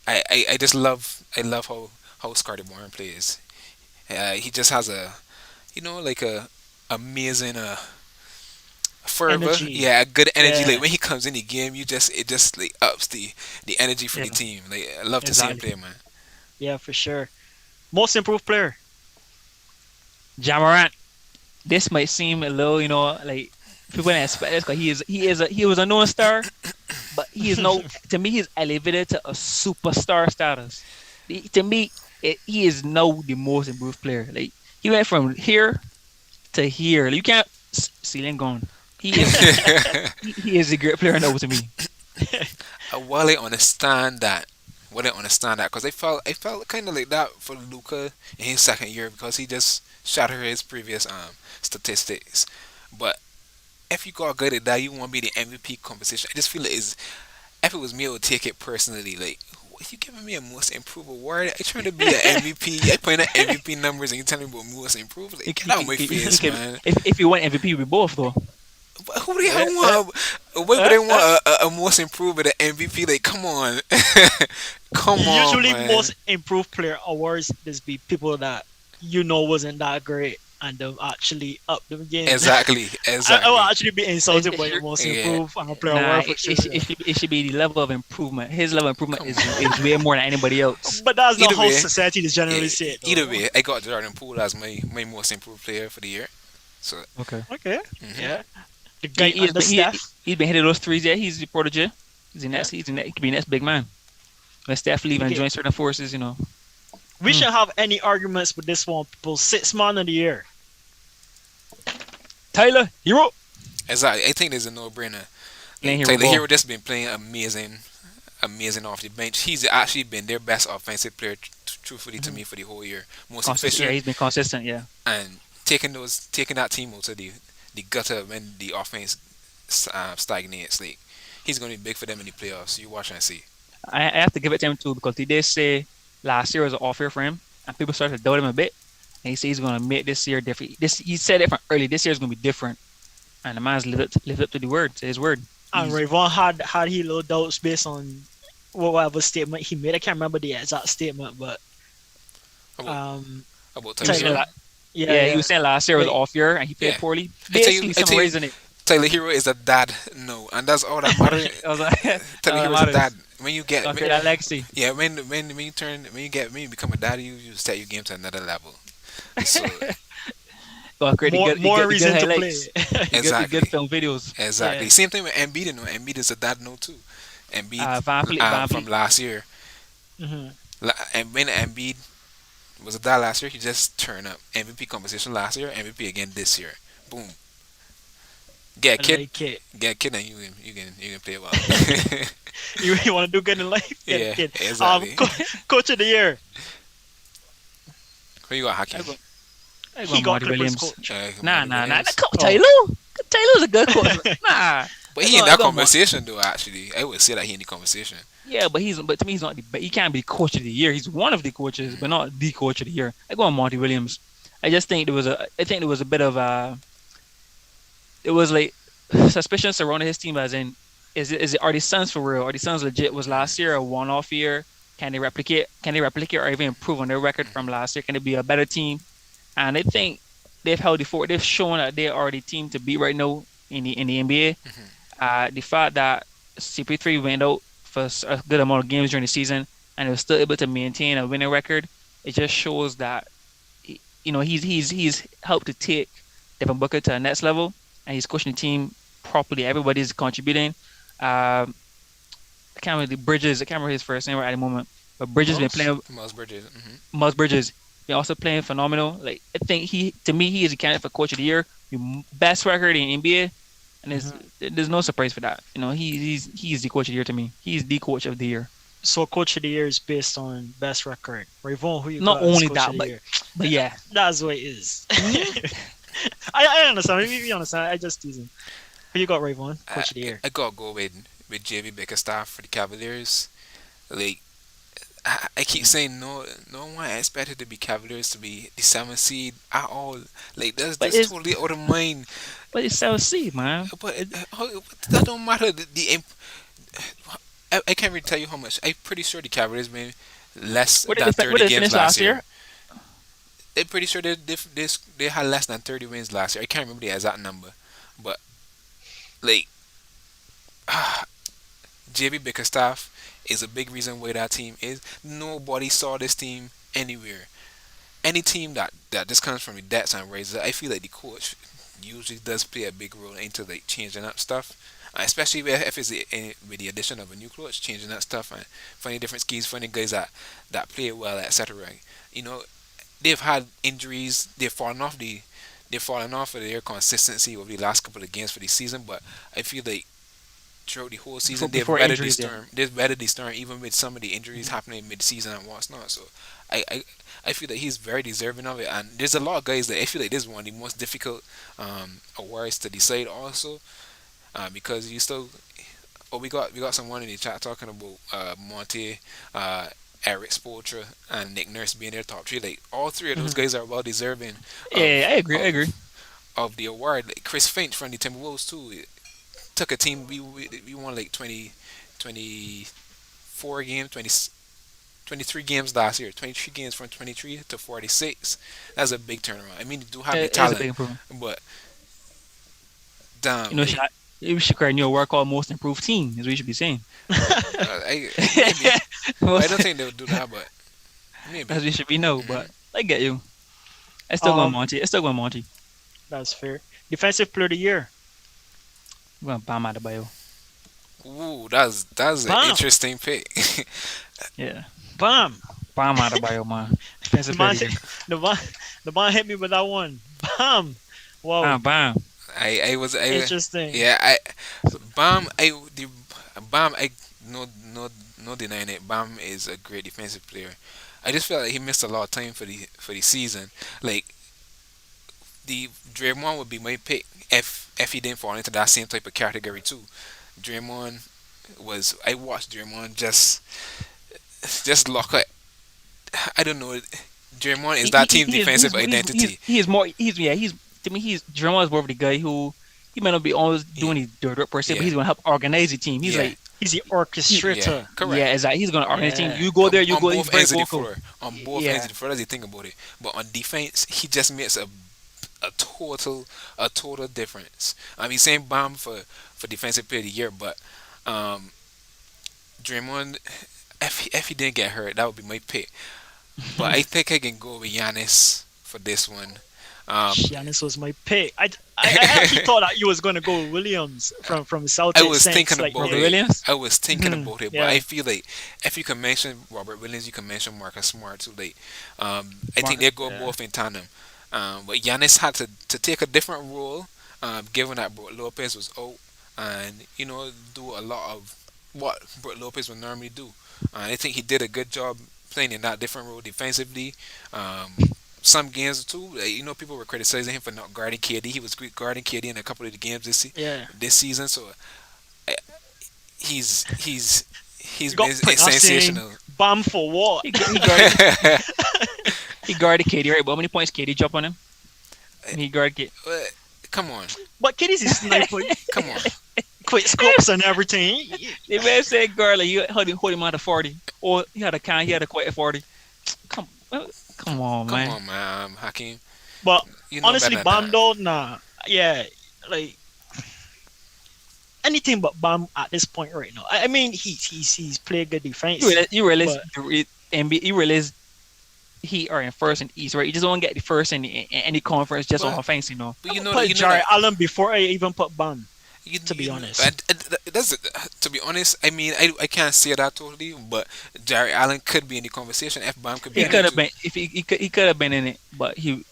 I just love how Scotty Barnes plays. He just has like a amazing fervor. Energy. Yeah, a good energy. Yeah. Like when he comes in the game, it just like ups the energy for Yeah. the team. Like I love to see him Exactly. play, man. Yeah, for sure. Most improved player. Jamorant. This might seem a little, like people didn't expect this because he was a known star, but he is no to me he's elevated to a superstar status. To me, he is now the most improved player. Like he went from here to here. Like, you can't ceiling gone. He is he is a great player now to me. While I understand that, because I felt kind of like that for Luca in his second year because he just shattered his previous statistics. But if you got good at that, you want to be the MVP conversation. I just feel like if it was me, I would take it personally. Like, what, you giving me a most improved award? I trying to be an MVP. I playing at MVP numbers and you telling me about most improved. Like, get out of my face, man. If you went MVP, we both though. But who do they want? Why would they want a most improved at an MVP? Like, come on, come on, Usually, man. most improved player awards just be people that wasn't that great and they've actually up the game. Exactly, I exactly. will actually be insulted by the most Yeah. improved player Nah, award for sure. it should be the level of improvement. His level of improvement Come is way more than anybody else. But that's not Either how way, society is generally see it. Either way, I got Jordan Poole as my most improved player for the year. So, Okay. Okay. mhm. Yeah. The guy He's under been, Steph. he's been hitting those threes. Yeah, he's the protege. He could be next big man. When Steph leave and Okay. join certain forces. We shouldn't have any arguments with this one, people. 6 man of the year. Tyler Hero exactly. I think there's a no-brainer. playing hero Tyler ball. Hero just been playing amazing off the bench. He's actually been their best offensive player, truthfully to me, for the whole year. Most Consistent. Yeah, efficient he's been consistent. Yeah. and taking that team out to the gutter when the offense stagnates. Like he's going to be big for them in the playoffs. You watch and see. I have to give it to him too because he did say last year was an off year for him, and people started to doubt him a bit. And he said he's going to make this year different. This he said it from early. This year is going to be different, and the man's lived up to the word, to his word. And He's Rayvon had he little doubts based on whatever statement he made. I can't remember the exact statement, but About um, he was Tyler saying Tyler, Hero. like, yeah, yeah, he yeah, was saying last year was like off year and he played Yeah, poorly. I Basically, tell you, summarizing it. Tyler Hero is a dad. No, and that's all that matters. I was like, Tyler that Hero is a dad. matters. When you get Gonna create that legacy. yeah, when you become a dad, you just take your game to another level. So Gonna create more the good reason to play. highlights, the good exactly, film videos. Yeah. exactly. Same thing with Embiid. You know, Embiid is a dad no too. Embiid Van from Fleet. last year. Hmm. And when Embiid was a dad last year, he just turned up. MVP conversation last year, MVP again this year. Boom. Get a I kid, like it. get a kid, and you can play well. You want to do good in life? Get a Yeah, kid. exactly. Coach of the year. Who you got, I Hakeem? go, I go He got Monty Clippers Williams. coach. Nah, Monty nah, nah. Williams. Oh, Taylor's a good coach. Nah, But he in I that go Mon. conversation though. Actually, I would say that he in the conversation. Yeah, but to me he's not. But he can't be coach of the year. He's one of the coaches, but not the coach of the year. I go on Monty Williams. I just think I think there was a bit of it was like suspicion surrounding his team as in is it are the Suns for real? Are the Suns legit? Was last year a one off year? Can they replicate? Can they replicate or even improve on their record from last year? Can they be a better team? And I think they've held the fort. They've shown that they are the team to beat right now in the NBA. The fact that CP3 went out for a good amount of games during the season and he was still able to maintain a winning record, it just shows that he's helped to take Devin Booker to the next level and he's coaching the team properly. Everybody's contributing. I can't remember the Bridges. I can't remember his first name right at the moment, but Bridges been Mouse. playing. Miles Bridges. Miles Bridges been also playing phenomenal. Like I think to me, he is a candidate for Coach of the Year. The best record in NBA, and Hmm. there's no surprise for that. He's the Coach of the Year to me. He's the Coach of the Year. So coach of the year is based on best record. Rayvon, who you Not got as only coach of that, the year? but yeah. That's what it is. Mhm. I understand. Maybe you understand. I just teasing. Who you got, Rayvon? Coach of the year. I gotta go with JB Bickerstaff for the Cavaliers. Like I keep saying no one expected the Cavaliers to be the seventh seed at all. Like But that's it's totally out of mind. but it's South Sea, man. But It, that don't matter. I can't really tell you how much. I'm pretty sure the Cavaliers made less than where 30 did they games finish last last year. year? I'm pretty sure they had less than 30 wins last year. I can't remember the exact number, but like JB Bickerstaff is a big reason why that team is. Nobody saw this team anywhere. Any team that just comes from the depths and raises, I feel like the coach usually does play a big role into like changing up stuff. Especially if it's with the addition of a new coach, changing that stuff and finding different schemes, finding guys that play well, etc. You know, they've had injuries, they've fallen off of their consistency over the last couple of games for the season. But I feel like throughout the whole season, they've Before weathered the injuries, yeah. storm. They've weathered the storm, even with some of the injuries happening mid-season and what's not. So, I, I, I feel that he's very deserving of it. And there's a lot of guys that I feel like this is one of the most difficult awards to decide. Also, because you still, we got someone in the chat talking about Monte, Eric Spoelstra, and Nick Nurse being their top three. Like all three of those Mhm. guys are well deserving Yeah, of I agree. I agree. of the award. Like Chris Finch from the Timberwolves too took a team. We won like 24 games, 23 games last year. 23 games from 23 to 46. That's a big turnaround. I mean, you do have the It is a talent, big improvement. but damn, You know, we should create a new award called Most Improved Team, is what you should be saying. maybe. I Most, don't think they would do that, but maybe. as we should be know, Mhm. but I get you. I still going Um, Monty. I still going Monty. that's fair. Defensive player of the year. I'm going Bam Adebayo. Ooh, that's an Bam, interesting pick. Yeah, bam. Bam Adebayo, man. The Defensive player man, of the hit- year. the man, the man hit me with that one. Bam. Wow. Bam, bam. Interesting. Yeah, the Bam, no denying it. Bam is a great defensive player. I just felt like he missed a lot of time for the season. Like the Draymond would be my pick if he didn't fall into that same type of category too. Draymond I watched Draymond just lock up. I don't know. Draymond is that team defensive identity. He is more he's to me he's Jerome is more of the guy who he might not be always Yeah, doing his dirt work per se, but yeah, he's gonna help organize the team. He's yeah, like He's the yeah. orchestrator. Correct. yeah, exactly. He's gonna organize the team. Yeah. You go there, you On go. He's both very ends of the vocal. floor. On both ends Yeah, of the floor, as you think about it. But on defense, he just makes a total difference. I mean, same bomb for defensive player of the year, but um, Draymond, if he didn't get hurt, that would be my pick. But I think I can go with Giannis for this one. Um, Giannis was my pick. I actually thought that you was going to go with Williams from I Celtics was since thinking like about Robert it. the Williams. I was thinking Mhm, about it, but I yeah, feel like if you can mention Robert Williams, you can mention Marcus Smart too. Like, I think Marcus, they go yeah. both in tandem. But Giannis had to take a different role, given that Brook Lopez was out, and do a lot of what Brook Lopez would normally do. I think he did a good job playing in that different role defensively. Some games too, people were criticizing him for not guarding KD. He was great guarding KD in a couple of the games yeah. this season. So uh, he's You been got put us saying sensational. Bam for what? He guarded he guarded KD right. But how many points KD drop on him? He guarded KD. Uh, Come on, But kid is a sniper. come on. Quit scopes and everything. The man said guard like you hold him out of 40, or he had a quite a 40. Come come on, Come man. on, man, Hakeem. But You know honestly, better than Bam that. though, nah. Yeah, like anything but Bam at this point right now. I mean, he's played good defense, You realize but the NBA, you realize he are in first and East, right? You just want to get the first in any conference just on But offense, you know. but I you would know that put Jared Allen before I even put Bam. To be honest, that's to be honest. I mean, I can't say that totally, but Jerry Allen could be in the conversation. F Bam could be He in it could have too. been if he could have been in it, but he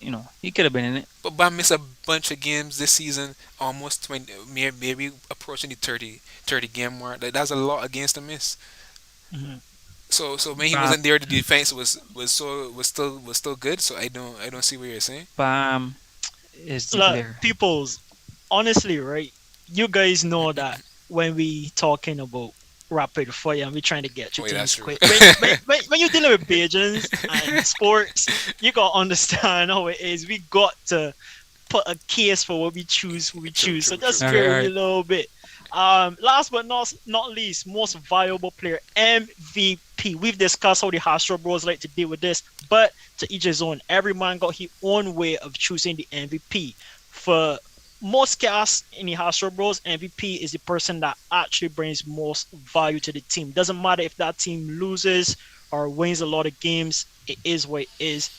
could have been in it. But Bam missed a bunch of games this season, almost 20, maybe approaching the 30 game mark. Like that's a lot against the miss. Mhm. So when he Bam, wasn't there, the defense was still good. So I don't see what you're saying. Bam is the look, player. people's honestly, right? You guys know that when we talking about rapid fire and we trying to get you Wait, that's things true. quick. When you're dealing with Bajans and sports, you gotta understand how it is. We got to put a case for what we choose, who we True, choose. So true, just true. All right, bear all with me right. a little bit. Last but not least, most valuable player MVP. We've discussed how the Astro Bros like to deal with this, but to each his own. Every man got his own way of choosing the MVP. For most casts in the Astro Bros, MVP is the person that actually brings most value to the team. Doesn't matter if that team loses or wins a lot of games. It is what it is.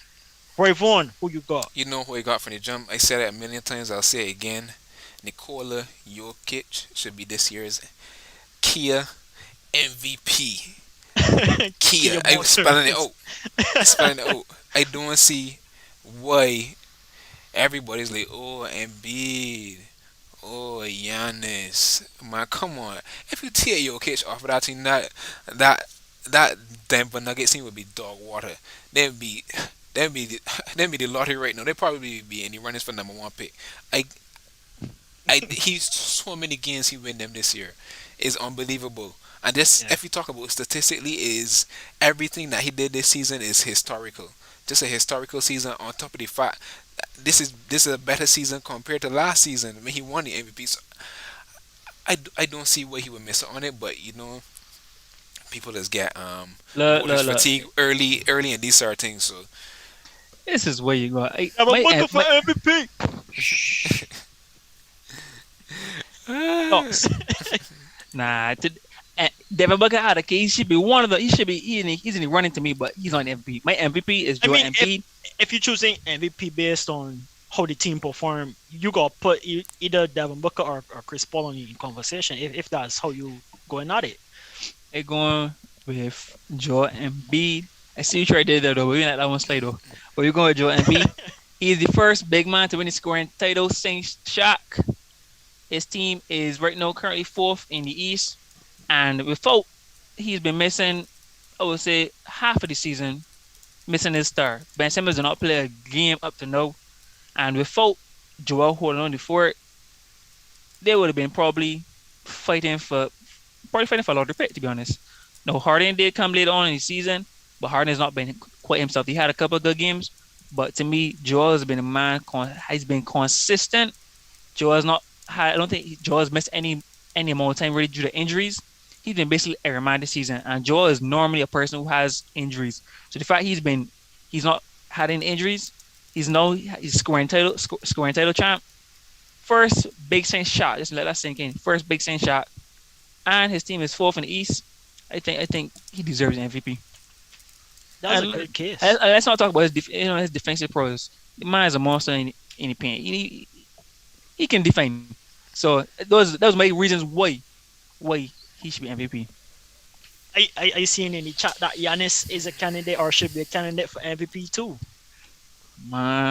Roy Vaughn, who you got? You know who he got from the jump. I said it a million times. I'll say it again. Nikola Jokic should be this year's Kia MVP. Kia. Kia I was spelling it Motors. out. Spelling it out. I don't see why everybody's like, oh, Embiid. Oh, Giannis. Man, come on. If you tear Jokic off of that team, that that Denver Nuggets team would be dog water. They'd be they'd be the, they'd be the lottery right now. They'd probably be in the runnings for number one pick. I he's so many games he win them this year is unbelievable. And this, Yeah. if you talk about statistically, is everything that he did this season is historical. Just a historical season. On top of the fact, this is a better season compared to last season when he won the MVP. So I don't see why he would miss on it. But people just get Look, voters look, look. fatigue early in these sort of things. So This is where you go. Have a bucket for MVP. Thoughts? Nah. Devin Booker out of case. He should be one of the. He should be. He's in the running to me, but he's on MVP. My MVP is I Joel mean, Embiid. if you're choosing MVP based on how the team perform, you got to put either Devin Booker or Chris Paul in conversation. If that's how you going at it. They're going with Joel Embiid. I see you tried to do that though, but we let that one slide though. But we're going with Joel Embiid. He's the first big man to win the scoring title since Shaq. His team is right now currently fourth in the East, and without he's been missing, I would say half of the season, missing his star. Ben Simmons did not play a game up to now, and without Joel holding on the fort, they would have been fighting for fighting for a lot of pick, to be honest. No, Harden did come later on in the season, but Harden has not been quite himself. He had a couple of good games, but to me, Joel has been a man. He's been consistent. Joel has not had. I don't think Joel has missed any amount of time really due to injuries. He's been basically every man this season, and Joel is normally a person who has injuries. So the fact he's not had any injuries. He's scoring title champ. First Big Saint shot. Just let that sink in. First Big Saint shot, and his team is fourth in the East. I think he deserves an MVP. That was a And, good and case. let's not talk about his defensive prowess. The man is a monster in the paint. He can defend. So those my reasons why he should be MVP. I seen in the chat that Giannis is a candidate or should be a candidate for MVP too.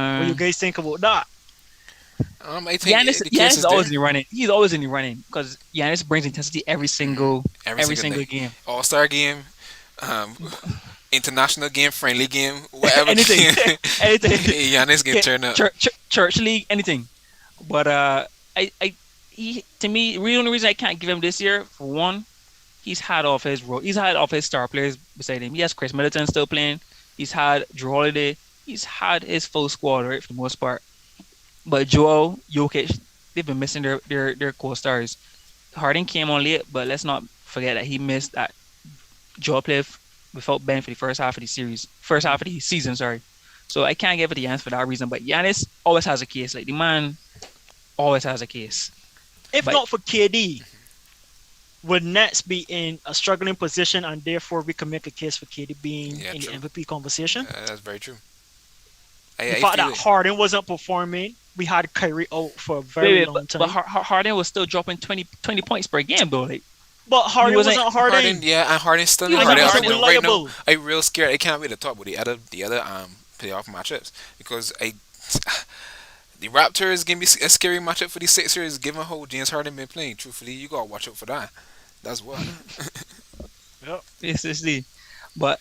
What do you Man, guys think about that? I think the Giannis case is is always there. in the running. He's always in the running because Giannis brings intensity Every every single single day. game. All Star game, um, international game, friendly game, whatever Anything, game, anything. Giannis can turn up. Church league, anything. But I he to me, the only reason I can't give him this year for one, he's had off his star players beside him. He has Chris Middleton still playing. He's had Drew Holiday. He's had his full squad right for the most part. But Joel, Jokic, they've been missing their core stars. Harden came on late, but let's not forget that he missed that Joel played without Ben for the first half of the season. Sorry. So I can't give it to Giannis for that reason. But Giannis always has a case. Like the man always has a case. If But not for KD, would Nets be in a struggling position and therefore we can make a case for KD being Yeah, in the true. MVP conversation? That's very true. The I fact feel that it. Harden wasn't performing, we had Kyrie out for a very wait, long but time. Harden was still dropping 20 points per game though. Like But he Harden wasn't wasn't Harden, Harden, yeah, and Harden still he not and he wasn't Harden. wasn't Harden Harden. right now, reliable. I real scared. I can't wait to talk about the other playoff matchups because I the Raptors give me a scary matchup for the Sixers. Given how James Harden been playing, truthfully, you gotta watch out for that. That's what. Yep. It's the but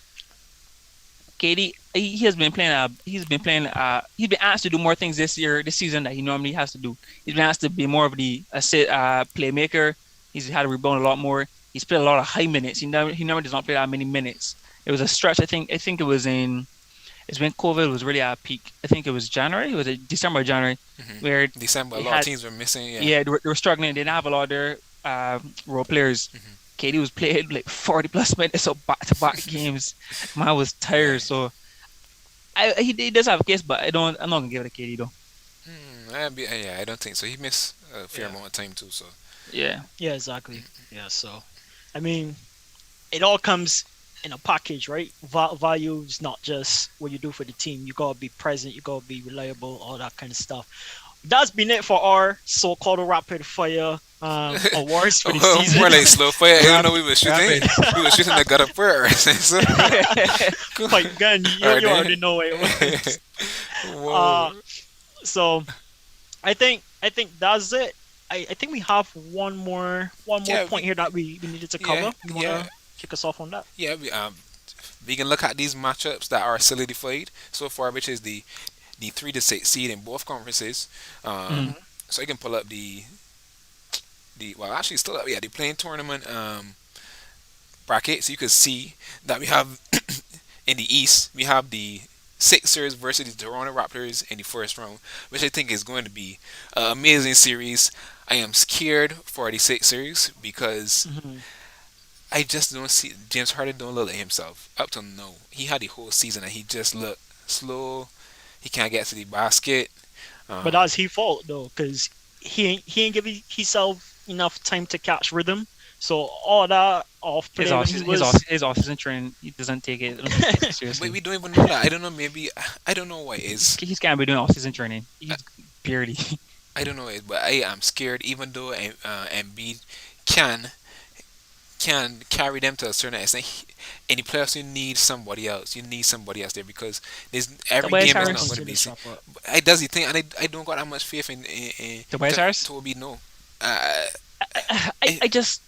KD, he has been playing. He's been asked to do more things this season that he normally has to do. He's been asked to be more of the playmaker. He's had to rebound a lot more. He's played a lot of high minutes. He never does not play that many minutes. It was a stretch. I think it was in. It's when COVID was really at a peak. I think it was January. It was December, or January, where December, a they lot of had teams were missing. Yeah. they were struggling. They didn't have a lot of their role players. KD was playing like 40 plus minutes of back to back games. Man was tired. Right. So he does have a case, but I'm not gonna give it to KD though. Yeah, I don't think so. He missed a fair Yeah. amount of time too. So Yeah. Yeah, exactly. Yeah, so I mean, it all comes in a package, right? Value is not just what you do for the team. You gotta be present. You gotta be reliable. All that kind of stuff. That's been it for our so-called rapid fire awards for the season. more like slow fire. Even Rap, though we were shooting, rapid. we were shooting the gutter first. So, cool. Like gun, you, Alright you then. already know it was. Whoa. So I think that's it. I think we have one more Yeah, point here that we needed to yeah, cover. You yeah, wanna kick us off on that? yeah. We can look at these matchups that are solidified so far, which is the 3 to 6 seed in both conferences. Mm. So you can pull up the well, actually still up, yeah, the playing tournament bracket, so you can see that we have in the East we have the Sixers versus the Toronto Raptors in the first round, which I think is going to be an amazing series. I am scared for the Sixers because Hmm. I just don't see James Harden don't look like himself up till now. He had the whole season and he just looked slow. He can't get to the basket. But Um, that's his fault though, because he ain't giving himself enough time to catch rhythm. So all that off His play when off he his was off his off season training, he doesn't take it. Don't take it but seriously. we don't even know that. I don't know. Maybe I don't know what it is. He's gonna be doing off season training. I, He's barely. I don't know what it is, but I am scared. Even though Embiid can can carry them to a certain extent, in the playoffs you need somebody else. You need somebody else there because there's every Tobias game is Harris. not going to continue be. to step up. I does the thing, and I don't got that much faith in Tobias Harris. Toby. No, uh, I, I, I just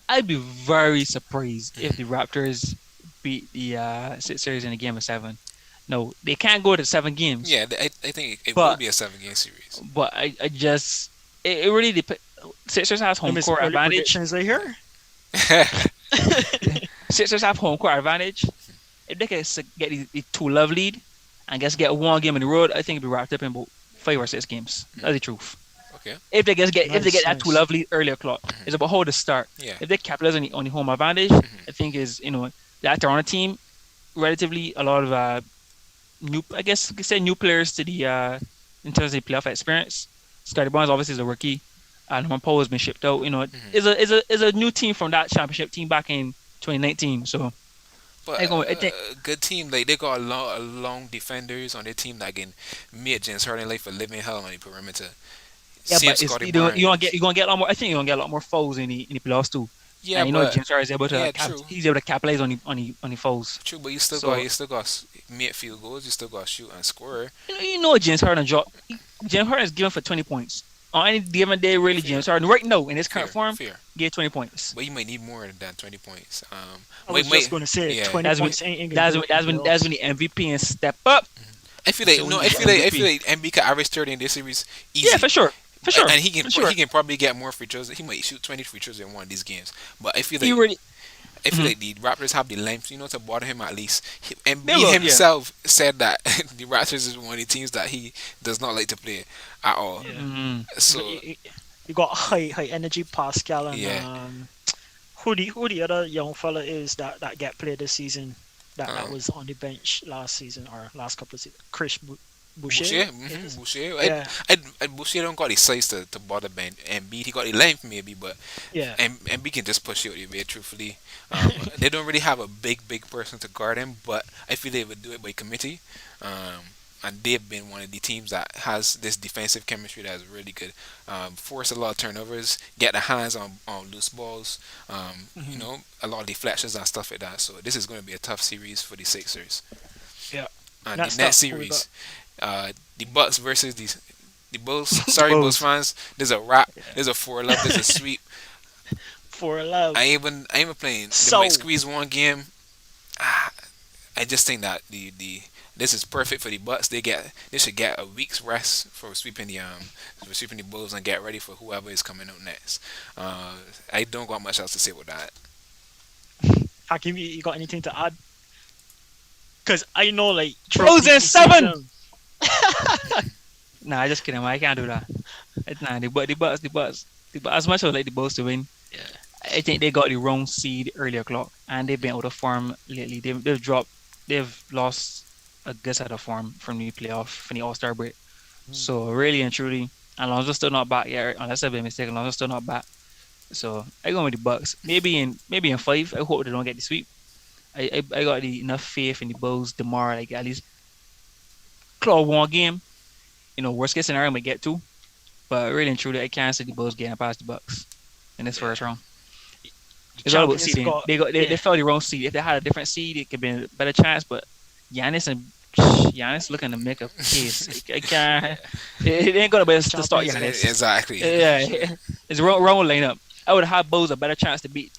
I'd be very surprised if mhm. the Raptors beat the Sixers in a game of seven. No, they can't go to 7 games. Yeah, I think it will But be a 7 game series. I just it really depends. Sixers has Them home is court early advantage. predictions right here. Sixers have home court advantage. If they can get the two love lead and just get one game in the road, I think it'll be wrapped up in about 5 or 6 games. That's the truth. Okay. If they get Nice, that two nice. love lead early o'clock, it's about how to start. Yeah. If they capitalize on the home advantage, I think is that Toronto team relatively a lot of new, I guess you could say new players to the in terms of the playoff experience. Scotty Barnes obviously is a rookie. Norman Powell has been shipped out. Is a new team from that championship team back in 2019. So But I think good team, like they got a long defenders on their team that can make James Harden like for living hell on the perimeter. yeah, Same but it's Scotty Barnes. you're gonna get a lot more. I think you're gonna get a lot more fouls in the playoffs too. Yeah, And but James Harden is able to yeah, true. he's able to capitalize on the fouls. True, but So you still got make field goals. You still got shoot and score. James Harden drop. James Harden is given for 20 points on any given day. Really, Fair, James Harden right now in his current fair, form, fair. get 20 points. But you might need more than 20 points. I was just gonna say Yeah. 20 That's when points ain't gonna do it in that's playoffs. when the MVP and step up. I feel So like when no, you get I feel MVP, like MB could average 30 in this series yeah, easy. for sure, And for sure. he can probably get more free throws. He might shoot 20 free throws in one of these games. But He really, I feel mhm. like the Raptors have the length, to bother him at least. And They he will, yeah, himself said that the Raptors is one of the teams that he does not like to play at all. Yeah. hmm So You got high energy Pascal and yeah, who the other young fella is that get played this season that um, was on the bench last season or last couple of seasons. Chris Boucher. Boucher, Yes. Boucher. Yeah, Boucher don't got the size to bother Ben. And B, he got the length maybe, but yeah. and B can just push you out the way. Truthfully, they don't really have a big person to guard him, but I feel they would do it by committee. And they've been one of the teams that has this defensive chemistry that is really good. Force a lot of turnovers, get the hands on loose balls, Mhm. a lot of deflections and stuff like that. So this is going to be a tough series for the Sixers. Yeah. And the Next next up, who we got? series, the Bucks versus the Bulls. The Sorry, Bulls Bulls. fans. There's a wrap. Yeah. There's a 4-love. There's a sweep. For love. I ain't even playing. They So might squeeze one game. Ah, I just think that the this is perfect for the Bucks. They should get a week's rest for sweeping the Bulls and get ready for whoever is coming out next. I don't got much else to say with that. Hakim, you got anything to add? Because I know like throughout Frozen the Seven. season, Nah, just kidding. Man. I can't do that. Nah, as much as I like the Bulls to win, yeah, I think they got the wrong seed earlier clock, and they've been out of form lately. They've lost a good set of form from the playoff, from the All Star break. Mm. So really and truly, Alonso's still not back yet. Unless I've been mistaken, Alonso's still not back. So I go with the Bucks. Maybe in 5. I hope they don't get the sweep. I got enough faith in the Bulls tomorrow. Like at least claw one game. Worst case scenario, I might get 2. But really and truly, I can't see the Bulls getting past the Bucks in this first round. the It's all about champions seeding. got They yeah. fell the wrong seed. If they had a different seed, it could be a better chance. But Giannis looking to make a case. I can't. It ain't gonna be to start Champions. Giannis. Exactly. Yeah, it's wrong lineup. I would have Bulls a better chance to beat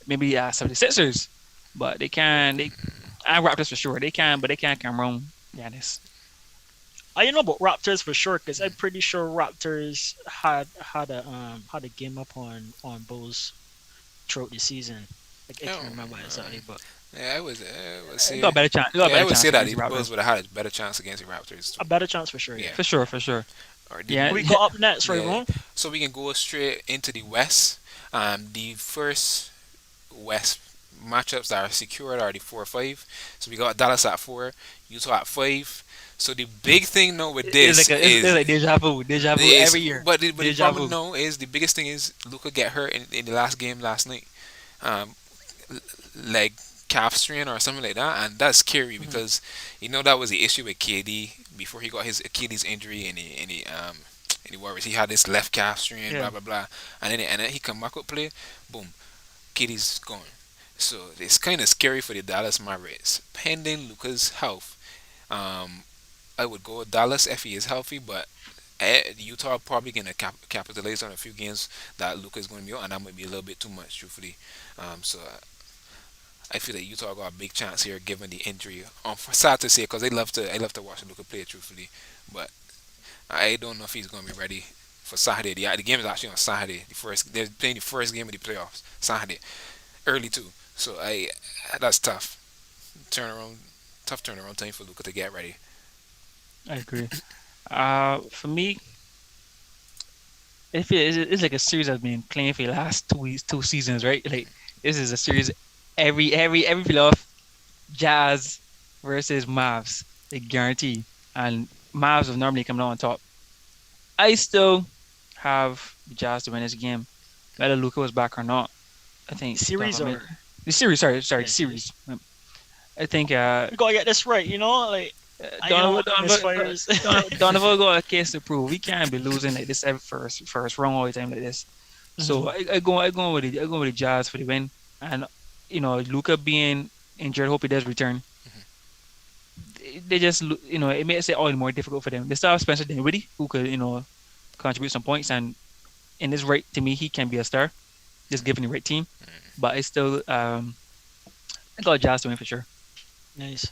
maybe 76ers, but they can. I Raptors for sure. They can, but they can't come wrong Giannis. I don't know about Raptors for sure because I'm pretty sure Raptors had a game up on Bulls throughout the season. Like, I Oh, can't remember exactly, but yeah, I would They say. got a better chance. They got a Yeah, I better would chance say that against the the Bulls Raptors would have had a better chance against the Raptors. a better chance for sure. Yeah. Yeah. For sure. Or Yeah, We got up next, right, Yeah. Ron? So we can go straight into the West. The first West matchups that are secured are the 4-5. So we got Dallas at 4, Utah at 5. So the big thing now with this it's like deja vu is every year. but the Deja problem vu. now is the biggest thing is Luca get hurt in the last game last night. Um, leg calf strain or something like that, and that's scary Mhm. because that was the issue with KD before he got his Achilles injury in the Warriors. He had this left calf strain, Yeah. blah blah blah, and then he come back up play, boom, KD's gone. So it's kind of scary for the Dallas Mavericks, pending Luca's health. Um, I would go with Dallas if he is healthy, but Utah probably gonna capitalize on a few games that Luca is going to be out, and that might be a little bit too much, truthfully. So I feel that Utah got a big chance here, given the injury. Sad to say, because I love to watch Luka play, truthfully, but I don't know if he's going to be ready for Saturday. The game is actually on Saturday. They're playing the first game of the playoffs Saturday, early too. So that's tough turnaround, tough turnaround time for Luca to get ready. I agree. For me, it's like a series that's been playing for the last 2 weeks, 2 seasons, right? Like this is a series every playoff, Jazz versus Mavs, they guarantee, and Mavs have normally come out on top. I still have the Jazz to win this game, whether Luca was back or not. I think Series or the series. Sorry, yeah, series. series. I think We gotta get this right, you know. Like I don't Donovan want misfires. Donovan got a case to prove. We can't be losing like this every first round all the time like this. So Mhm. I go with the Jazz for the win, and Luca being injured, hope he does return. They just it makes it all the more difficult for them. They still have Spencer Dinwiddie who could contribute some points, and in this right to me he can be a star, just given the right team. But I still I got Jazz to win for sure. Nice.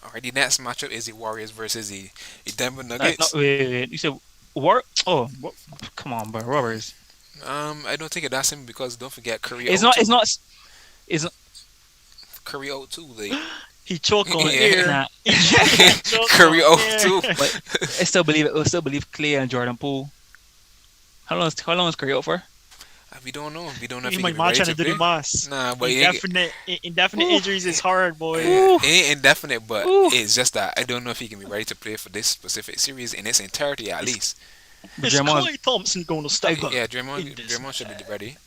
Alright, the next matchup is the Warriors versus the Denver No, Nuggets. wait. You said war? Oh, come on, bro, Robbers. I don't think that's him because don't forget Curry It's out not. too. It's not. It's not. Curry out too. Like He choke on yeah, air. Nah. He choke Curry on out air. too. But I still believe it. I still believe Clay and Jordan Poole. How long is Curry out for? We don't know. We don't know if He he can might be match ready on to the play. mass. Nah, but it ain't, Indefinite Ooh, injuries is hard, boy. ooh, it ain't indefinite. But ooh. it's just that I don't know if he can be ready to play for this specific series in its entirety at Is least. But is Draymond, Clay Thompson going to I step go. up Yeah, in this Draymond should be ready.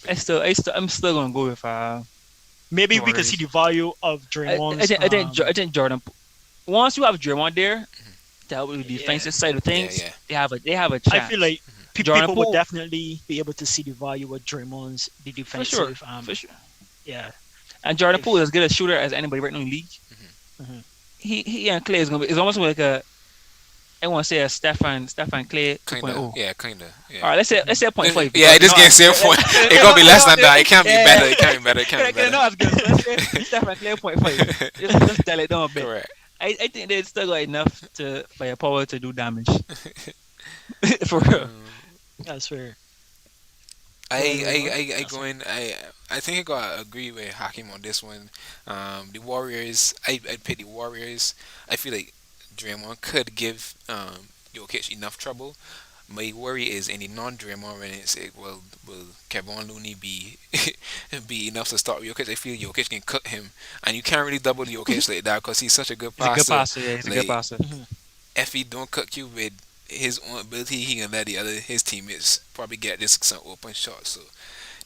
I'm still gonna go with Maybe the we could see Warriors. the value of Draymond's. I think Jordan. Once you have Draymond there, to help with the Yeah, defensive side of Yeah, things, yeah. they have a I feel chance. like Jordan people would Poole, definitely be able to see the value of Draymond's the for sure, defensive. for sure. Yeah, And Jordan Poole is if as good a shooter as anybody right now in the league. mhm. He and Clay is gonna be. It's almost like I want to say a Stefan Clay Kinda. 2.0. Yeah, kinda. All Yeah. right, let's say a point five Yeah, because this game same point. It gonna be less than that. It can't be yeah, better. It can't be better. It can't be I know better. I was good. So let's say Stefan Clay 0.5. Just dial it down a bit. Correct. I think they still got enough to firepower to do damage. For real. That's fair. I That's go in. I think I gotta agree with Hakim on this one. The Warriors. I pick the Warriors. I feel like Draymond could give Jokic enough trouble. My worry is any non-Draymond minutes. Will Kevin Looney be be enough to stop Jokic? I feel Jokic can cook him, and you can't really double Jokic like that because he's such a good He's a good passer. passer. Yeah, he's a good Like passer. Mhm. if he don't cook you with his own ability, he can let his teammates probably get just some open shots. So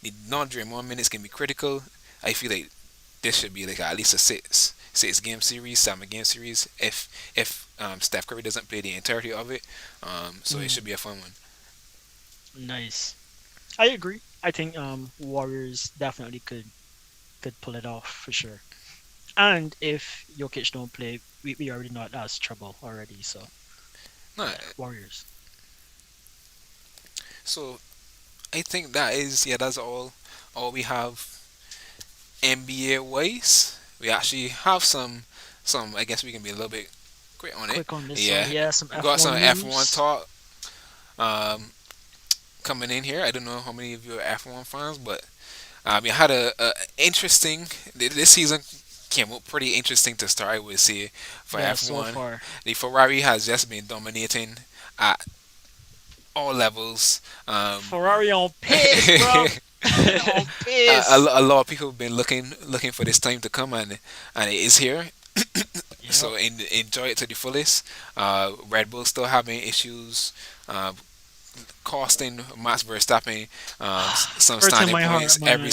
the non-Draymond minutes can be critical. I feel like this should be like at least a six game series, 7 game series. If Steph Curry doesn't play the entirety of it, so it Mm, should be a fun one. nice. I agree. I think Warriors definitely could pull it off for sure. And if Jokic don't play, we already know that's trouble already. So No, yeah, Warriors. so I think that's all we have NBA wise. We actually have some. I guess we can be a little bit quick on it. Quick on this one. Yeah, Yeah, some we got some F1 F1 news. talk. Um, coming in here. I don't know how many of you are F1 fans, but you had a interesting. This season came up pretty interesting to start. I would say for Yeah, so F1, far. the Ferrari has just been dominating at all levels. Ferrari on pace, bro. On pace. A lot of people have been looking for this time to come, and it is here. Yep. So enjoy it to the fullest. Red Bull still having issues. Uh, Costing Max Verstappen some Hurts in standing my points heart, man.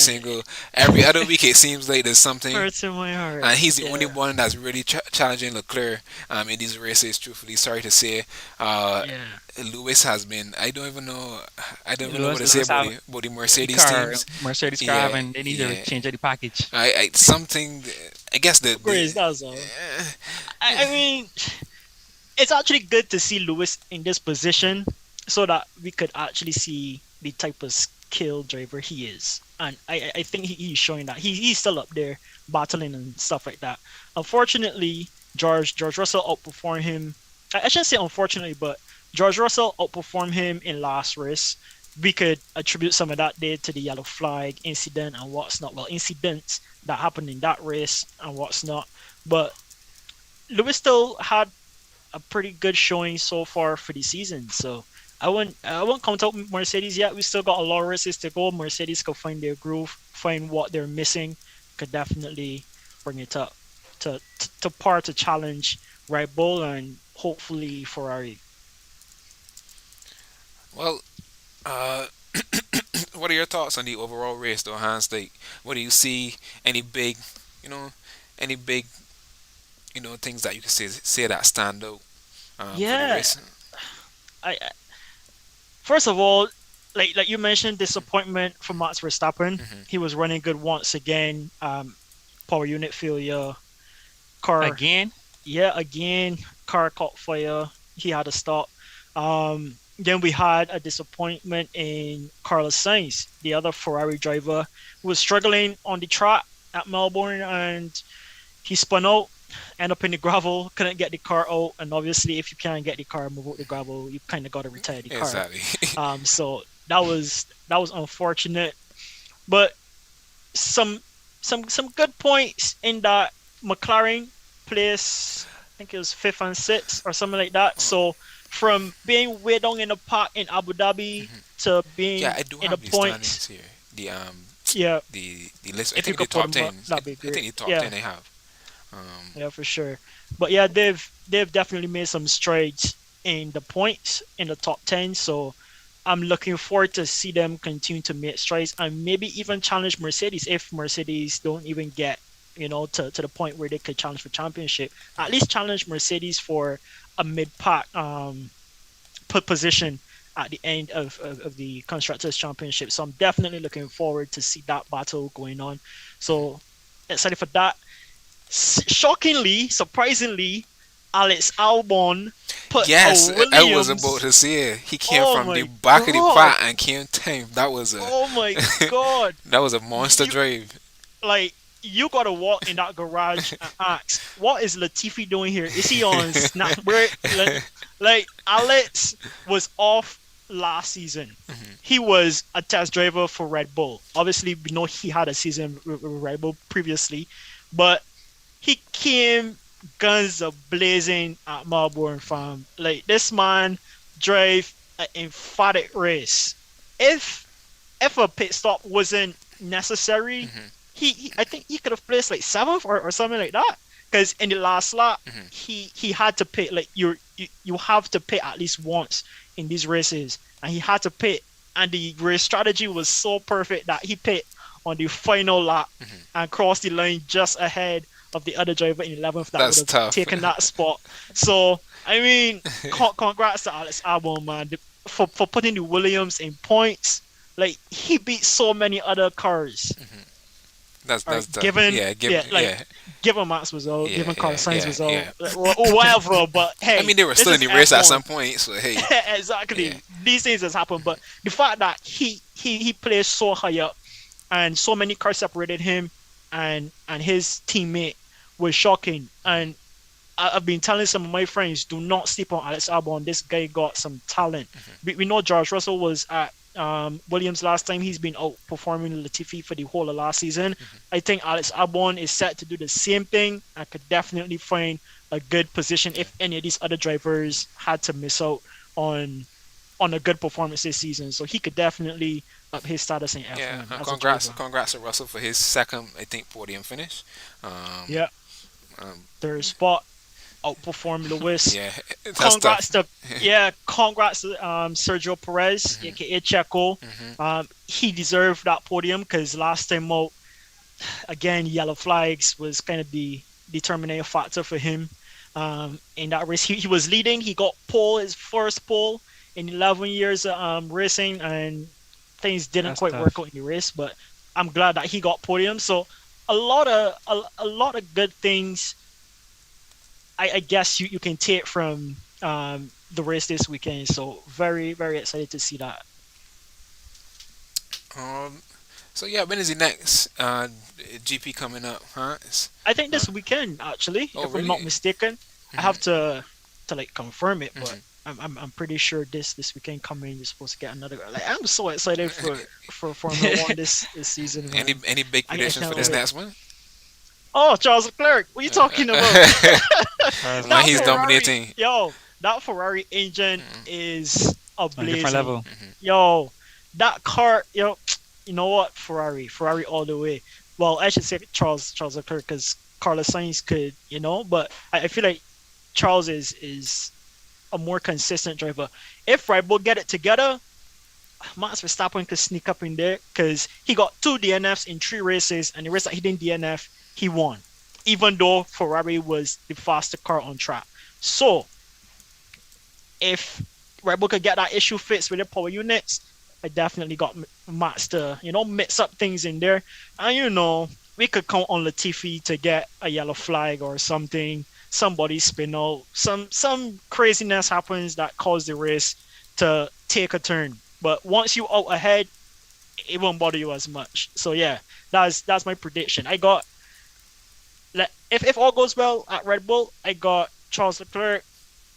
every other week. It seems like there's something, Hurts in my heart. and he's the only Yeah. one that's really challenging Leclerc in these races. Truthfully, sorry to say, uh, Yeah. Lewis has been. I don't even know what Lewis, to say Lewis have about the the Mercedes car, teams. Mercedes car Yeah, having they need to yeah. change the package. I something. I guess Grace, that's all. I mean, it's actually good to see Lewis in this position so that we could actually see the type of skill driver he is. And I think he's showing that. He's still up there battling and stuff like that. Unfortunately, George Russell outperformed him. I shouldn't say unfortunately, but George Russell outperformed him in last race. We could attribute some of that day to the yellow flag incident and what's not. Well, incidents that happened in that race and what's not. But Lewis still had a pretty good showing so far for the season. So I won't count out Mercedes yet. We still got a lot of races to go. Mercedes could find their groove, find what they're missing, could definitely bring it up to par to challenge Red Bull and hopefully Ferrari. Well, uh, what are your thoughts on the overall race, though, Hans? Like, what do you see? Any big, you know, any big, things that you can say that stand out for the Yeah, race? I first of all, like you mentioned, disappointment for Max Verstappen. Hmm. He was running good once again. Power unit failure, car Again, yeah, again, car caught fire. He had to stop. Then we had a disappointment in Carlos Sainz, the other Ferrari driver, who was struggling on the track at Melbourne, and he spun out, ended up in the gravel, couldn't get the car out. And obviously, if you can't get the car move out the gravel, you kind of got to retire the car. Exactly. So that was unfortunate, but some some good points in that McLaren place. I think it was fifth and sixth or something like that. Oh, So from being way down in the park in Abu Dhabi mhm. to Yeah, being I do in the have these points, standings here. The yeah, list. I if you think the could put top them up, 10. that'd be I great. think the top Yeah, 10 they have. Um, yeah, for sure. But yeah, they've definitely made some strides in the points in the top 10. So I'm looking forward to see them continue to make strides and maybe even challenge Mercedes if Mercedes don't even get to the point where they could challenge for championship. At least challenge Mercedes for a mid pack put position at the end of the constructors championship. So I'm definitely looking forward to see that battle going on. So excited for that. Shockingly, surprisingly, Alex Albon put a yes, I was about Williams. to say it. He came Oh from the my back of the god! pack and came 10th. That was a Oh my god! that was a monster You drive. like you gotta walk in that garage and ask, what is Latifi doing here? Is he on snap break? Like Alex was off last season. Mhm. He was a test driver for Red Bull. Obviously, we know he had a season with Red Bull previously, but he came guns a blazing at Melbourne Farm. Like this man drove an emphatic race. If if a pit stop wasn't necessary, Mhm. I think he could have placed like seventh or something like that. Because in the last lap, Mhm. he had to pit. Like you have to pit at least once in these races, and he had to pit. And the race strategy was so perfect that he pit on the final lap Mhm. and crossed the line just ahead of the other driver in 11th that would That's have tough. taken that spot. So I mean, congrats to Alex Albon, man, for putting the Williams in points. Like he beat so many other cars. Mhm. That's Or that's tough. given, Yeah, give yeah, like yeah, given Max was out, yeah, given yeah, Carlos Sainz yeah, was out, yeah. like, or whatever. But I hey, mean, they were this still in is the race at F1. some point, so hey, yeah. Exactly. These things has happened, but the fact that he plays so high up and so many cars separated him and his teammate was shocking. And I've been telling some of my friends, do not sleep on Alex Albon. This guy got some talent. Mhm. We know George Russell was at Williams last time. He's been outperforming Latifi for the whole of last season. Mhm. I think Alex Albon is set to do the same thing and could definitely find a good position Yeah, if any of these other drivers had to miss out on a good performance this season. So he could definitely up his status in yeah. F1 as a Congrats, driver. congrats to Russell for his second, I think, podium finish. Um, Yeah, um, third spot outperformed Lewis. yeah, that's Congrats tough. to congrats to Sergio Perez, Mhm. aka Checo. Mhm. He deserved that podium because last time out, again, yellow flags was kind of the determining factor for him in that race. He was leading. He got pole, his first pole in 11 years racing, and things didn't that's quite work tough. out in the race. But I'm glad that he got podium. So a lot of good things. I guess you can take from the race this weekend. So very very excited to see that. Um, so yeah, when is the next GP coming up, huh? I think Uh, this weekend actually, oh if I'm not really? mistaken. I Mhm. have to like confirm it, but Mhm. I'm pretty sure this weekend coming you're supposed to get another. Like I'm so excited for Formula One this season, Any man. any big I predictions for can't this wait. next one? Oh, Charles Leclerc, what are you talking about? Cars When That he's Ferrari, dominating. yo, that Ferrari engine Mhm, is on a different ablazing. level. mhm. Yo, that car, yo, you know what? Ferrari all the way. Well, I should say Charles Leclerc because Carlos Sainz could, but I feel like Charles is a more consistent driver. If Red Bull get it together, Max Verstappen could sneak up in there because he got two DNFs in three races, and the race that he didn't DNF, he won, even though Ferrari was the faster car on track. So if Red Bull could get that issue fixed with the power units, I definitely got Max to mix up things in there, and we could count on Latifi to get a yellow flag or something. Somebody spin out, some craziness happens that cause the race to take a turn. But once you out ahead, it won't bother you as much. So yeah, that's my prediction. I got if all goes well at Red Bull, I got Charles Leclerc,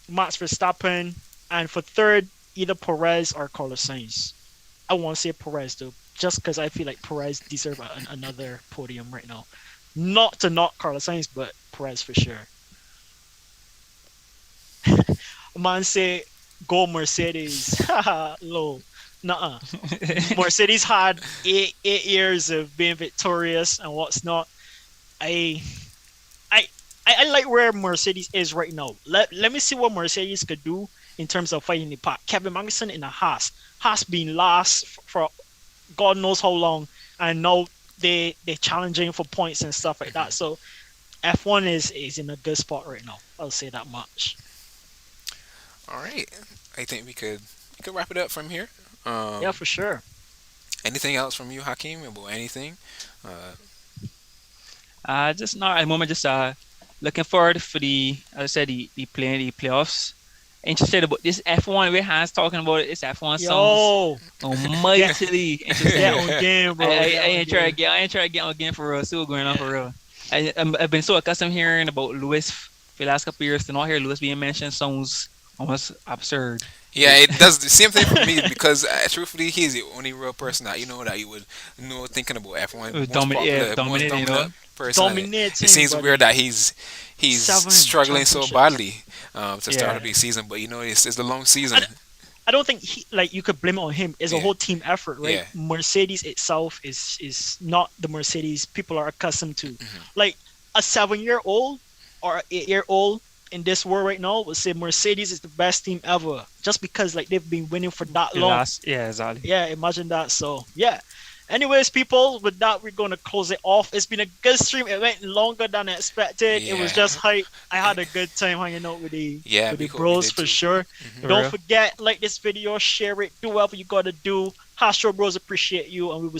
Max Verstappen, and for third, either Perez or Carlos Sainz. I want to say Perez though, just because I feel like Perez deserves another podium right now. Not to knock Carlos Sainz, but Perez for sure. Man say go Mercedes. Haha, low. Nuh-uh. Mercedes had eight years of being victorious and what's not. I I I like where Mercedes is right now. Let me see what Mercedes could do in terms of fighting the pack. Kevin Magnussen in a Haas being last for God knows how long, and now they're challenging for points and stuff like that. So F1 is in a good spot right now. I'll say that much. All right. I think we could wrap it up from here. Yeah, Um, for sure. anything else from you, Hakeem, about anything? Uh, Just now at the moment, just looking forward for as I said, the playoffs. Interested about this F1. Where Hans talking about it, this F1 sounds Yo, get mightily get interesting. on game, I, bro. I, Get I on ain't try to game. get I ain't try to get on game for real. See what's going on yeah. for real. I've been so accustomed hearing about Lewis for the last couple of years to not hear Lewis being mentioned sounds almost absurd. Yeah, it does the same thing for me because truthfully, he's the only real person that that you would know thinking about F1, most Yeah, popular, most dominating, dominant person, and it Dominating, seems weird that buddy. he's Seven struggling so championships. badly to start Yeah, of the season. But it's the long season. I, I don't think you could blame it on him. It's a Yeah, whole team effort, right? yeah, Mercedes itself is not the Mercedes people are accustomed to. hmm Like a 7 year old or 8 year old in this world right now would say Mercedes is the best team ever, just because like they've been winning for that the long. last yeah exactly. Yeah, imagine that. So yeah. Anyways, people, with that we're gonna close it off. It's been a good stream. It went longer than expected. It was yeah, just hype. I had a good time hanging out with the yeah. with the We hope you bros did for too. sure. For Don't real. forget, like this video, share it, do whatever you gotta do. Hashtro Bros appreciate you, and we will